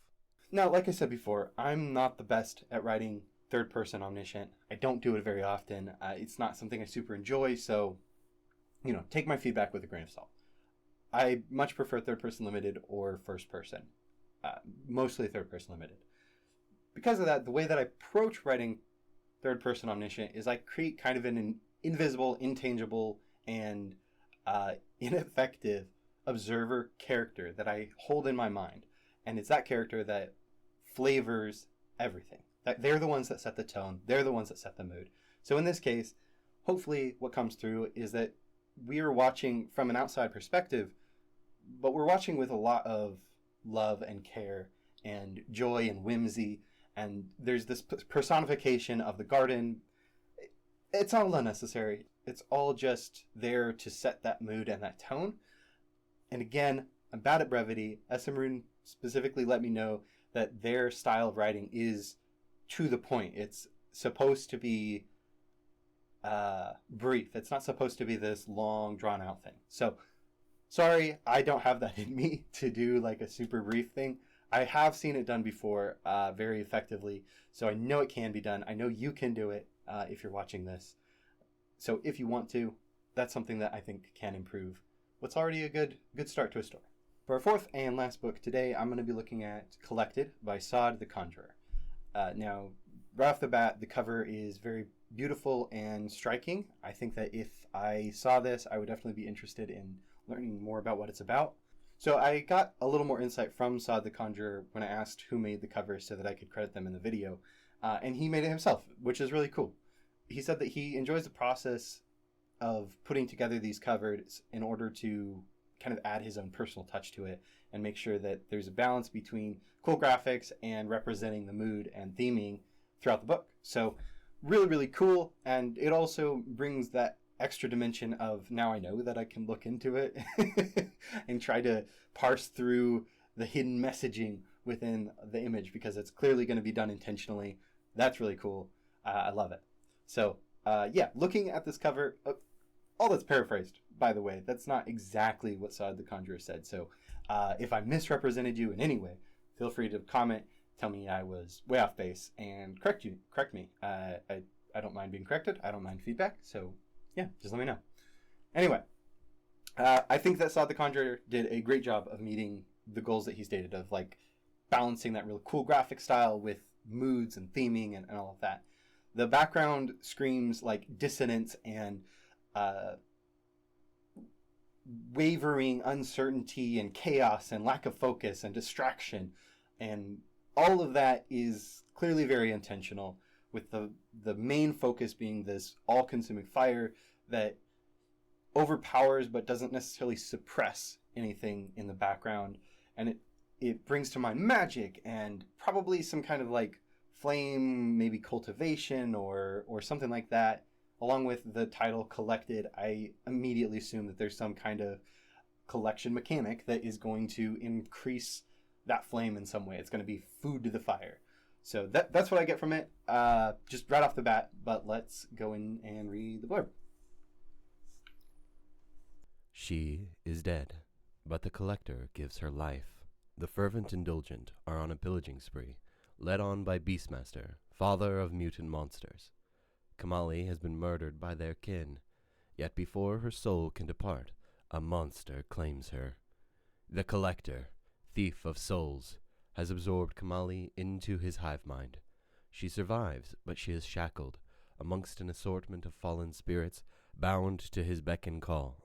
Now, like I said before, I'm not the best at writing third-person omniscient. I don't do it very often. It's not something I super enjoy, so, take my feedback with a grain of salt. I much prefer third-person limited or first-person, mostly third-person limited. Because of that, the way that I approach writing third-person omniscient is I create kind of an invisible, intangible, and ineffective observer character that I hold in my mind. And it's that character that flavors everything. They're the ones that set the tone. They're the ones that set the mood. So in this case, hopefully what comes through is that we are watching from an outside perspective, but we're watching with a lot of love and care and joy and whimsy. And there's this personification of the garden. it's all unnecessary. It's all just there to set that mood and that tone. And again, I'm bad at brevity. SM specifically let me know that their style of writing is to the point. It's supposed to be brief. It's not supposed to be this long, drawn-out thing. So, sorry, I don't have that in me to do like a super brief thing. I have seen it done before very effectively, so I know it can be done. I know you can do it if you're watching this. So if you want to, that's something that I think can improve what's already a good start to a story. For our fourth and last book today, I'm going to be looking at Collected by Sod the Conjurer. Now, right off the bat, the cover is very beautiful and striking. I think that if I saw this, I would definitely be interested in learning more about what it's about. So I got a little more insight from Sod the Conjurer when I asked who made the cover so that I could credit them in the video. And he made it himself, which is really cool. He said that he enjoys the process of putting together these covers in order to kind of add his own personal touch to it and make sure that there's a balance between cool graphics and representing the mood and theming throughout the book. So really, really cool. And it also brings that extra dimension of now I know that I can look into it and try to parse through the hidden messaging within the image, because it's clearly going to be done intentionally. That's really cool. I love it. So yeah, looking at this cover, all that's paraphrased, by the way. That's not exactly what Sod the Conjurer said. So if I misrepresented you in any way, feel free to comment, tell me I was way off base, and correct me. I don't mind being corrected. I don't mind feedback. So yeah, just let me know. Anyway, I think that Sod the Conjurer did a great job of meeting the goals that he stated, of like balancing that really cool graphic style with moods and theming and all of that. The background screams like dissonance and wavering uncertainty and chaos and lack of focus and distraction, and all of that is clearly very intentional, with the main focus being this all-consuming fire that overpowers but doesn't necessarily suppress anything in the background. And it brings to mind magic and probably some kind of like flame, maybe cultivation or something like that. Along with the title Collected, I immediately assume that there's some kind of collection mechanic that is going to increase that flame in some way. It's going to be food to the fire. So that's what I get from it, just right off the bat. But let's go in and read the blurb. She is dead, but the collector gives her life. The fervent indulgent are on a pillaging spree, led on by Beastmaster, father of mutant monsters. Kamali has been murdered by their kin, yet before her soul can depart, a monster claims her. The collector, thief of souls, has absorbed Kamali into his hive mind. She survives, but she is shackled amongst an assortment of fallen spirits, bound to his beck and call.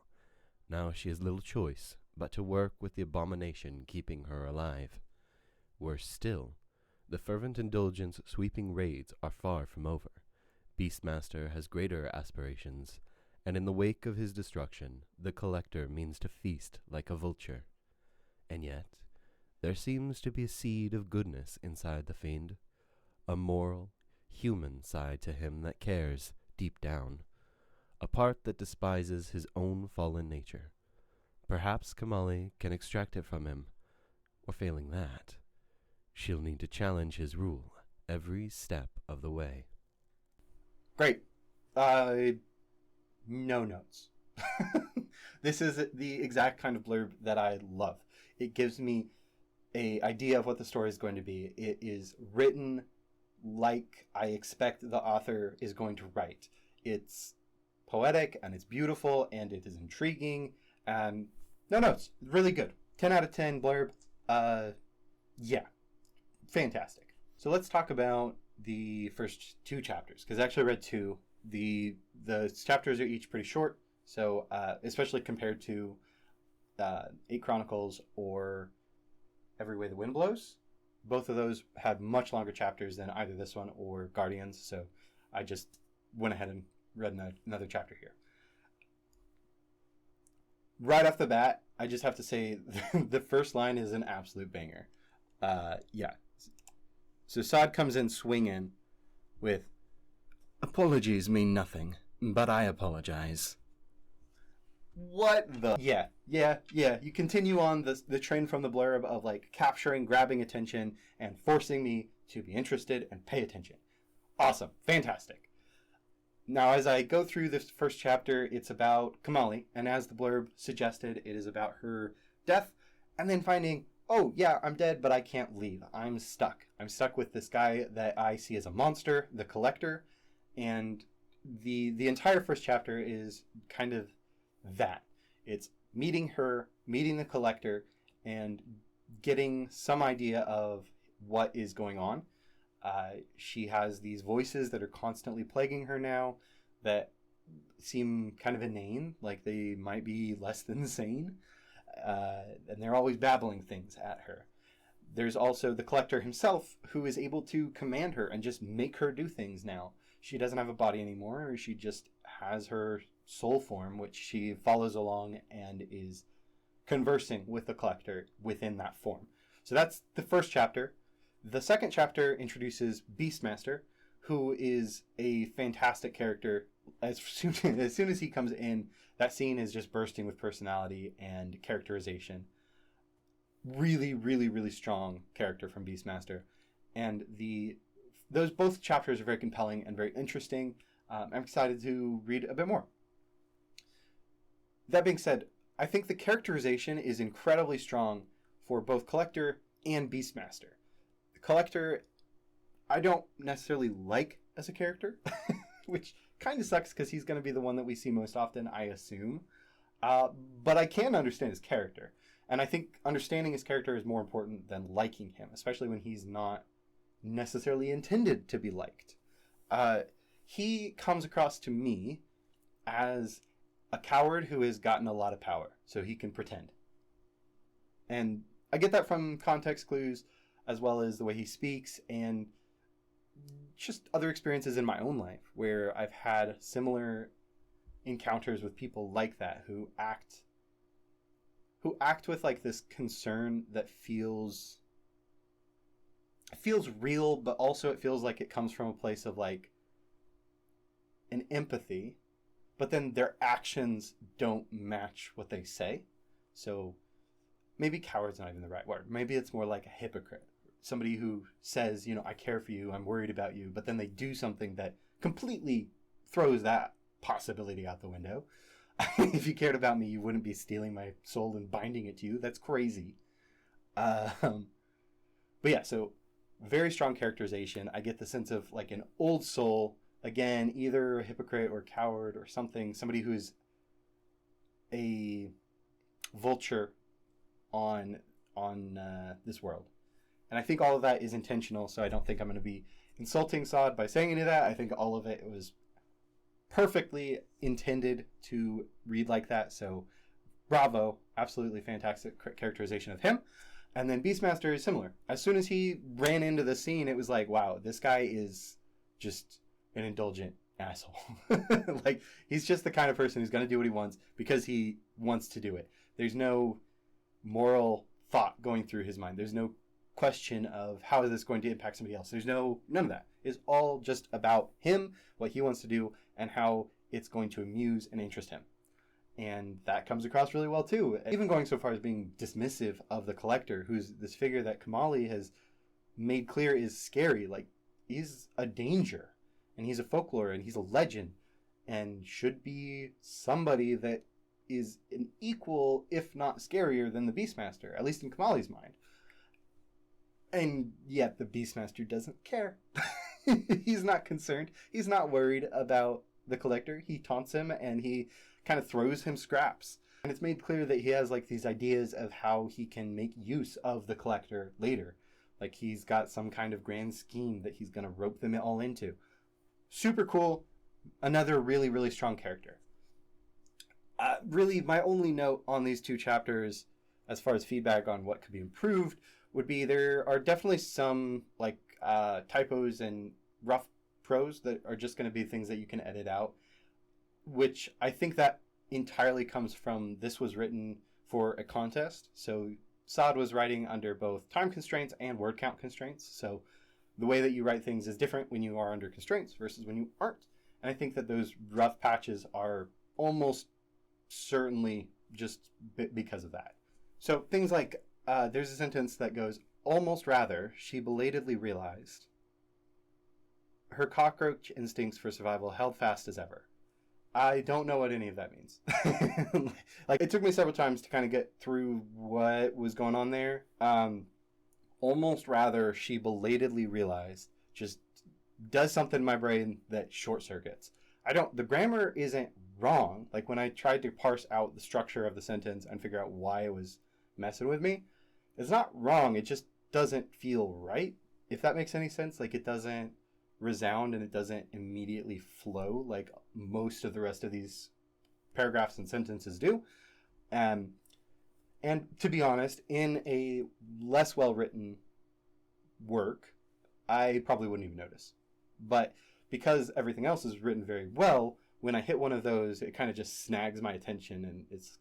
Now she has little choice but to work with the abomination keeping her alive. Worse still, the fervent indulgent's sweeping raids are far from over. Beastmaster has greater aspirations, and in the wake of his destruction, the collector means to feast like a vulture. And yet, there seems to be a seed of goodness inside the fiend, a moral, human side to him that cares, deep down, a part that despises his own fallen nature. Perhaps Kamali can extract it from him, or failing that, she'll need to challenge his rule every step of the way. Great. No notes. This is the exact kind of blurb that I love. It gives me an idea of what the story is going to be. It is written like I expect the author is going to write. It's poetic and it's beautiful and it is intriguing. No notes. Really good. 10 out of 10 blurb. Yeah. Fantastic. So let's talk about the first two chapters, because I actually read two. The chapters are each pretty short, so especially compared to 8 Chronicles or Every Way the Wind Blows. Both of those had much longer chapters than either this one or Guardians, so I just went ahead and read another chapter here. Right off the bat, I just have to say the first line is an absolute banger. Yeah. So Sod comes in swinging with, Apologies mean nothing, but I apologize. What the? Yeah. You continue on the train from the blurb of like capturing, grabbing attention, and forcing me to be interested and pay attention. Awesome. Fantastic. Now, as I go through this first chapter, it's about Kamali, and as the blurb suggested, it is about her death, and then finding, oh yeah, I'm dead, but I can't leave. I'm stuck. I'm stuck with this guy that I see as a monster, the Collector, and the entire first chapter is kind of that. It's meeting her, meeting the Collector, and getting some idea of what is going on. She has these voices that are constantly plaguing her now that seem kind of inane, like they might be less than sane, and they're always babbling things at her. There's also the Collector himself, who is able to command her and just make her do things now. She doesn't have a body anymore, she just has her soul form, which she follows along and is conversing with the Collector within that form. So that's the first chapter. The second chapter introduces Beastmaster, who is a fantastic character. As soon as he comes in, that scene is just bursting with personality and characterization. Really, really, really strong character from Beastmaster. And those both chapters are very compelling and very interesting. I'm excited to read a bit more. That being said, I think the characterization is incredibly strong for both Collector and Beastmaster. Collector, I don't necessarily like as a character, which kind of sucks because he's going to be the one that we see most often, I assume. But I can understand his character. And I think understanding his character is more important than liking him, especially when he's not necessarily intended to be liked. He comes across to me as a coward who has gotten a lot of power, so he can pretend. And I get that from context clues, as well as the way he speaks, and just other experiences in my own life where I've had similar encounters with people like that who act with like this concern that feels real, but also it feels like it comes from a place of like an empathy, but then their actions don't match what they say. So maybe coward's not even the right word. Maybe it's more like a hypocrite. Somebody who says, I care for you, I'm worried about you, but then they do something that completely throws that possibility out the window. If you cared about me, you wouldn't be stealing my soul and binding it to you. That's crazy. But yeah, so very strong characterization. I get the sense of like an old soul, again, either a hypocrite or coward or something, somebody who's a vulture on this world. And I think all of that is intentional, so I don't think I'm going to be insulting Sod by saying any of that. I think all of it was perfectly intended to read like that, so bravo. Absolutely fantastic characterization of him. And then Beastmaster is similar. As soon as he ran into the scene, it was like, wow, this guy is just an indulgent asshole. Like, he's just the kind of person who's going to do what he wants because he wants to do it. There's no moral thought going through his mind. There's no question of how is this going to impact somebody else. There's none of that. It's all just about him, what he wants to do, and how it's going to amuse and interest him. And that comes across really well too. Even going so far as being dismissive of the Collector, who's this figure that Kamali has made clear is scary. Like, he's a danger, and he's a folklore, and he's a legend, and should be somebody that is an equal, if not scarier, than the Beastmaster, at least in Kamali's mind. And yet the Beastmaster doesn't care. He's not concerned. He's not worried about the Collector. He taunts him and he kind of throws him scraps. And it's made clear that he has like these ideas of how he can make use of the Collector later. Like he's got some kind of grand scheme that he's going to rope them all into. Super cool. Another really, really strong character. Really, my only note on these two chapters, as far as feedback on what could be improved, would be there are definitely some like typos and rough prose that are just going to be things that you can edit out, which I think that entirely comes from this was written for a contest. So Sod was writing under both time constraints and word count constraints. So the way that you write things is different when you are under constraints versus when you aren't. And I think that those rough patches are almost certainly just because of that. So things like, there's a sentence that goes, almost rather, she belatedly realized her cockroach instincts for survival held fast as ever. I don't know what any of that means. Like, it took me several times to kind of get through what was going on there. Almost rather, she belatedly realized just does something in my brain that short circuits. The grammar isn't wrong. Like, when I tried to parse out the structure of the sentence and figure out why it was messing with me, it's not wrong. It just doesn't feel right, if that makes any sense. Like, it doesn't resound and it doesn't immediately flow like most of the rest of these paragraphs and sentences do. And to be honest, in a less well-written work, I probably wouldn't even notice. But because everything else is written very well, when I hit one of those, it kind of just snags my attention, and it's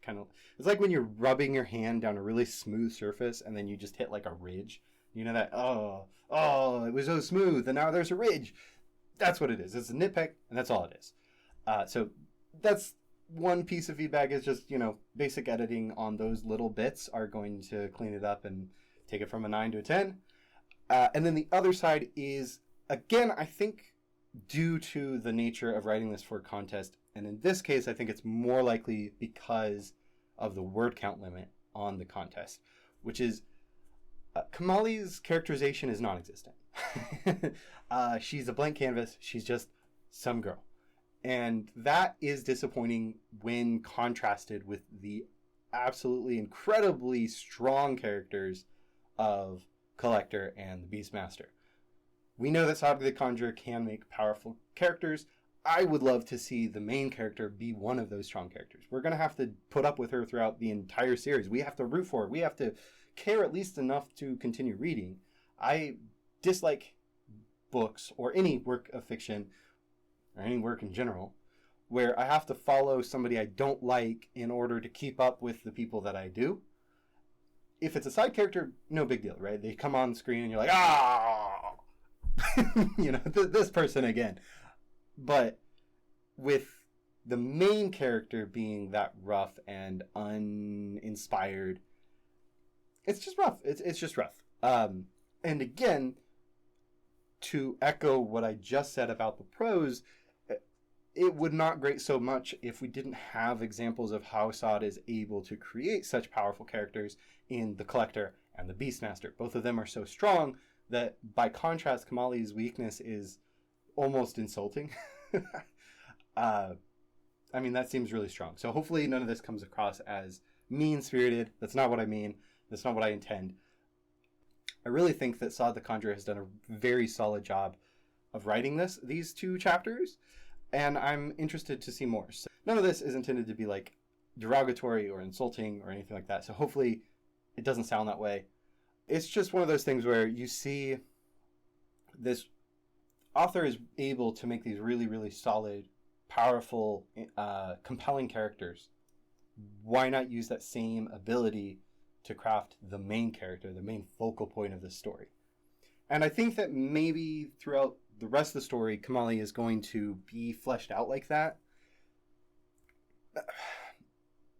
like when you're rubbing your hand down a really smooth surface and then you just hit like a ridge. You know that, oh, it was so smooth and now there's a ridge. That's what it is. It's a nitpick, and that's all it is. So that's one piece of feedback, is just, basic editing on those little bits are going to clean it up and take it from a 9 to a 10. And then the other side is, again, I think due to the nature of writing this for a contest, and in this case, I think it's more likely because of the word count limit on the contest, which is Kamali's characterization is non-existent. She's a blank canvas. She's just some girl. And that is disappointing when contrasted with the absolutely incredibly strong characters of Collector and the Beastmaster. We know that Saga the Conjurer can make powerful characters. I would love to see the main character be one of those strong characters. We're going to have to put up with her throughout the entire series. We have to root for her. We have to care at least enough to continue reading. I dislike books or any work of fiction or any work in general where I have to follow somebody I don't like in order to keep up with the people that I do. If it's a side character, no big deal, right? They come on screen and you're like, this person again. But with the main character being that rough and uninspired, it's just rough. It's just rough. And again, to echo what I just said about the prose, it would not grate so much if we didn't have examples of how Sod is able to create such powerful characters in The Collector and the Beastmaster. Both of them are so strong that, by contrast, Kamali's weakness is almost insulting. That seems really strong. So hopefully none of this comes across as mean-spirited. That's not what I mean. That's not what I intend. I really think that Sod the Conjurer has done a very solid job of writing these two chapters, and I'm interested to see more. So none of this is intended to be like derogatory or insulting or anything like that. So hopefully it doesn't sound that way. It's just one of those things where you see this author is able to make these really, really solid, powerful, compelling characters. Why not use that same ability to craft the main character, the main focal point of the story? And I think that maybe throughout the rest of the story, Kamali is going to be fleshed out like that.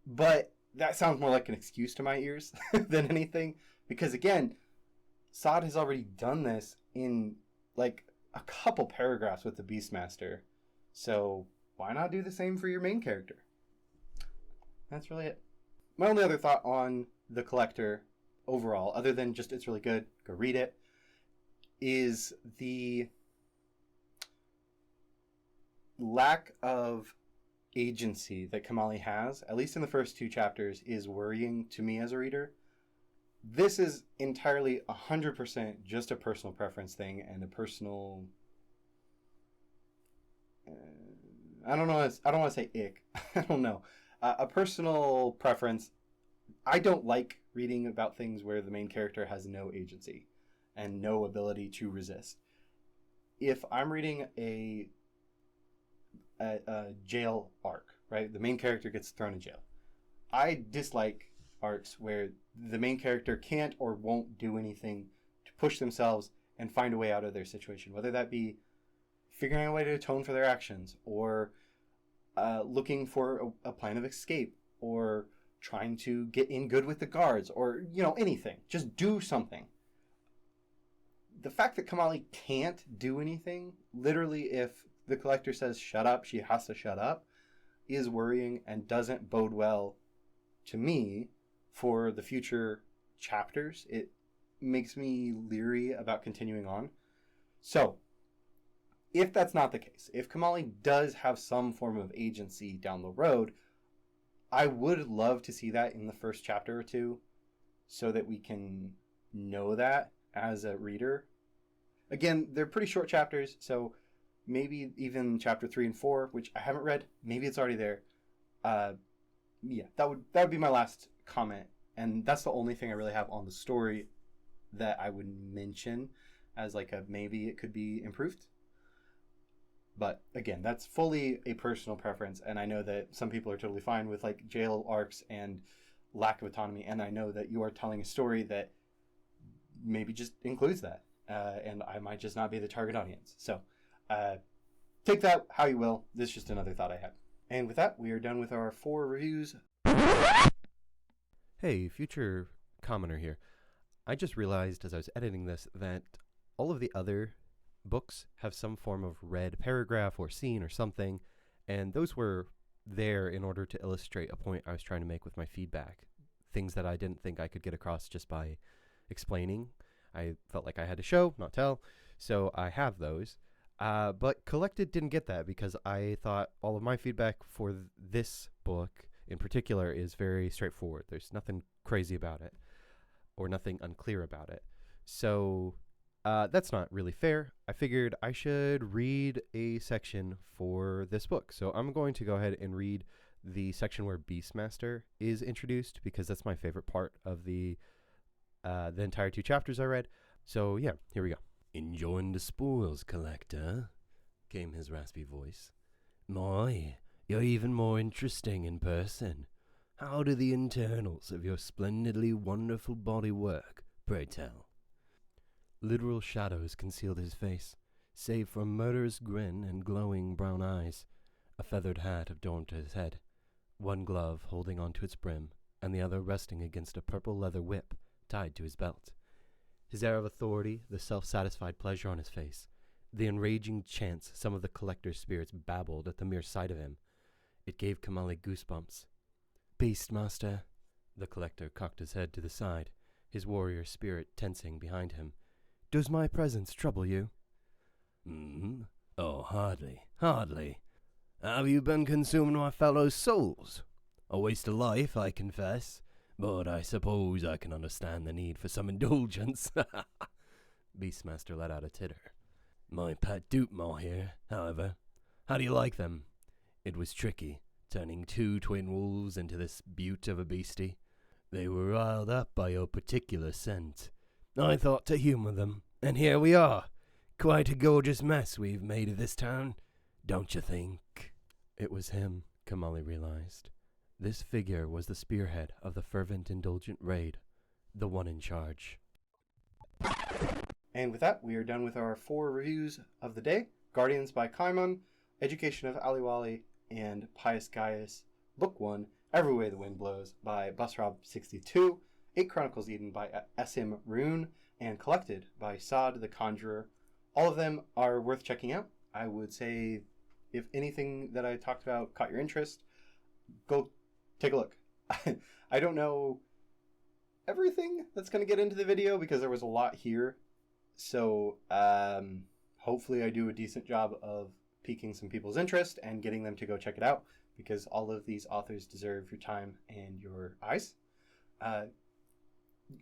But that sounds more like an excuse to my ears than anything. Because again, Sod has already done this in like a couple paragraphs with the Beastmaster. So why not do the same for your main character? That's really it. My only other thought on The Collector overall, other than just it's really good, go read it, is the lack of agency that Kamali has, at least in the first two chapters, is worrying to me as a reader. This is entirely 100% just a personal preference thing and a personal... I don't want to say ick. I don't know. A personal preference. I don't like reading about things where the main character has no agency and no ability to resist. If I'm reading a jail arc, right? The main character gets thrown in jail. I dislike arcs where the main character can't or won't do anything to push themselves and find a way out of their situation, whether that be figuring out a way to atone for their actions, or looking for a plan of escape, or trying to get in good with the guards, or, anything. Just do something. The fact that Kamali can't do anything, literally if the collector says shut up, she has to shut up, is worrying and doesn't bode well to me for the future chapters. It makes me leery about continuing on. So, if that's not the case, if Kamali does have some form of agency down the road, I would love to see that in the first chapter or two so that we can know that as a reader. Again, they're pretty short chapters, so maybe even chapter 3 and 4, which I haven't read, maybe it's already there. Yeah, that would be my last comment, and that's the only thing I really have on the story that I would mention as like a maybe it could be improved. But again, that's fully a personal preference, and I know that some people are totally fine with like jail arcs and lack of autonomy, and I know that you are telling a story that maybe just includes that, and I might just not be the target audience. So take that how you will. This is just another thought I had. And with that, we are done with our 4 reviews. Hey, future commenter here. I just realized as I was editing this that all of the other books have some form of red paragraph or scene or something, and those were there in order to illustrate a point I was trying to make with my feedback. Things that I didn't think I could get across just by explaining. I felt like I had to show, not tell, so I have those. But Collected didn't get that because I thought all of my feedback for this book in particular is very straightforward. There's nothing crazy about it or nothing unclear about it. So that's not really fair. I figured I should read a section for this book. So I'm going to go ahead and read the section where Beastmaster is introduced because that's my favorite part of the entire 2 chapters I read. So yeah, here we go. "Enjoying the spoils, collector?" came his raspy voice. "My, you're even more interesting in person. How do the internals of your splendidly wonderful body work, pray tell?" Literal shadows concealed his face, save for a murderous grin and glowing brown eyes. A feathered hat adorned his head, one glove holding onto its brim, and the other resting against a purple leather whip tied to his belt. His air of authority, the self-satisfied pleasure on his face, the enraging chants some of the collector's spirits babbled at the mere sight of him. It gave Kamali goosebumps. "Beastmaster," the collector cocked his head to the side, his warrior spirit tensing behind him. "Does my presence trouble you?" "Oh, hardly, hardly. Have you been consuming my fellows' souls? A waste of life, I confess, but I suppose I can understand the need for some indulgence." Beastmaster let out a titter. "My pet Dootmore here, however. How do you like them? It was tricky, turning 2 twin wolves into this beaut of a beastie. They were riled up by your particular scent. I thought to humor them, and here we are. Quite a gorgeous mess we've made of this town, don't you think?" It was him, Kamali realized. This figure was the spearhead of the fervent indulgent raid, the one in charge. And with that, we are done with our 4 reviews of the day. Guardians by Kaimon, Education of Aliwali, and Pious Gaius, Book 1, Every Way the Wind Blows by Busrob62, 8 Chronicles Eden by SM Rune, and Collected by Saad the Conjurer. All of them are worth checking out. I would say if anything that I talked about caught your interest, go take a look. I don't know everything that's going to get into the video because there was a lot here. So hopefully I do a decent job of piquing some people's interest and getting them to go check it out because all of these authors deserve your time and your eyes.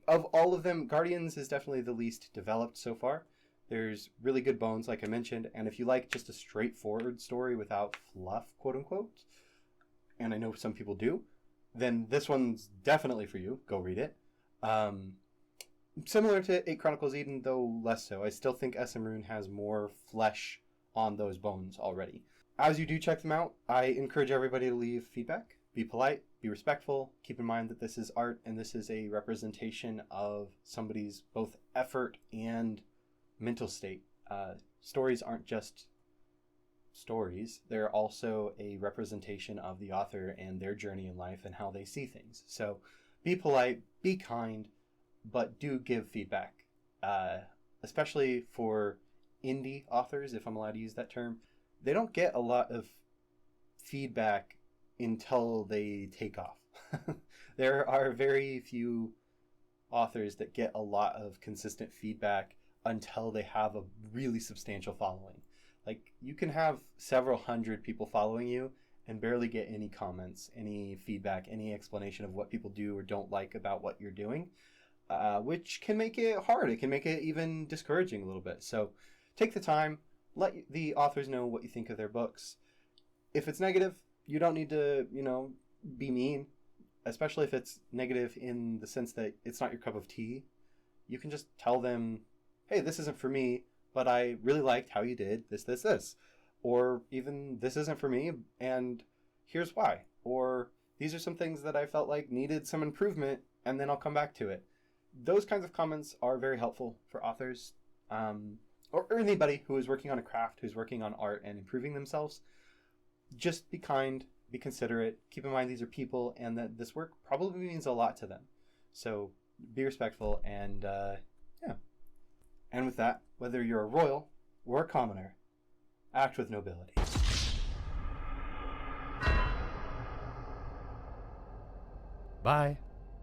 Of all of them, Guardians is definitely the least developed so far. There's really good bones, like I mentioned, and if you like just a straightforward story without fluff, quote-unquote, and I know some people do, then this one's definitely for you. Go read it. Similar to 8 Chronicles Eden, though less so. I still think SM Rune has more flesh on those bones already. As you do check them out, I encourage everybody to leave feedback. Be polite, be respectful. Keep in mind that this is art and this is a representation of somebody's both effort and mental state. Stories aren't just stories. They're also a representation of the author and their journey in life and how they see things. So be polite, be kind, but do give feedback, especially for indie authors, if I'm allowed to use that term. They don't get a lot of feedback until they take off. There are very few authors that get a lot of consistent feedback until they have a really substantial following. Like, you can have several hundred people following you and barely get any comments, any feedback, any explanation of what people do or don't like about what you're doing, which can make it hard. It can make it even discouraging a little bit. So take the time, let the authors know what you think of their books. If it's negative, you don't need to, be mean, especially if it's negative in the sense that it's not your cup of tea. You can just tell them, hey, this isn't for me, but I really liked how you did this. Or even, this isn't for me, and here's why. Or, these are some things that I felt like needed some improvement, and then I'll come back to it. Those kinds of comments are very helpful for authors, or anybody who is working on a craft, who's working on art and improving themselves. Just be kind, be considerate, keep in mind these are people, and that this work probably means a lot to them. So be respectful, and yeah. And with that, whether you're a royal or a commoner, act with nobility. Bye.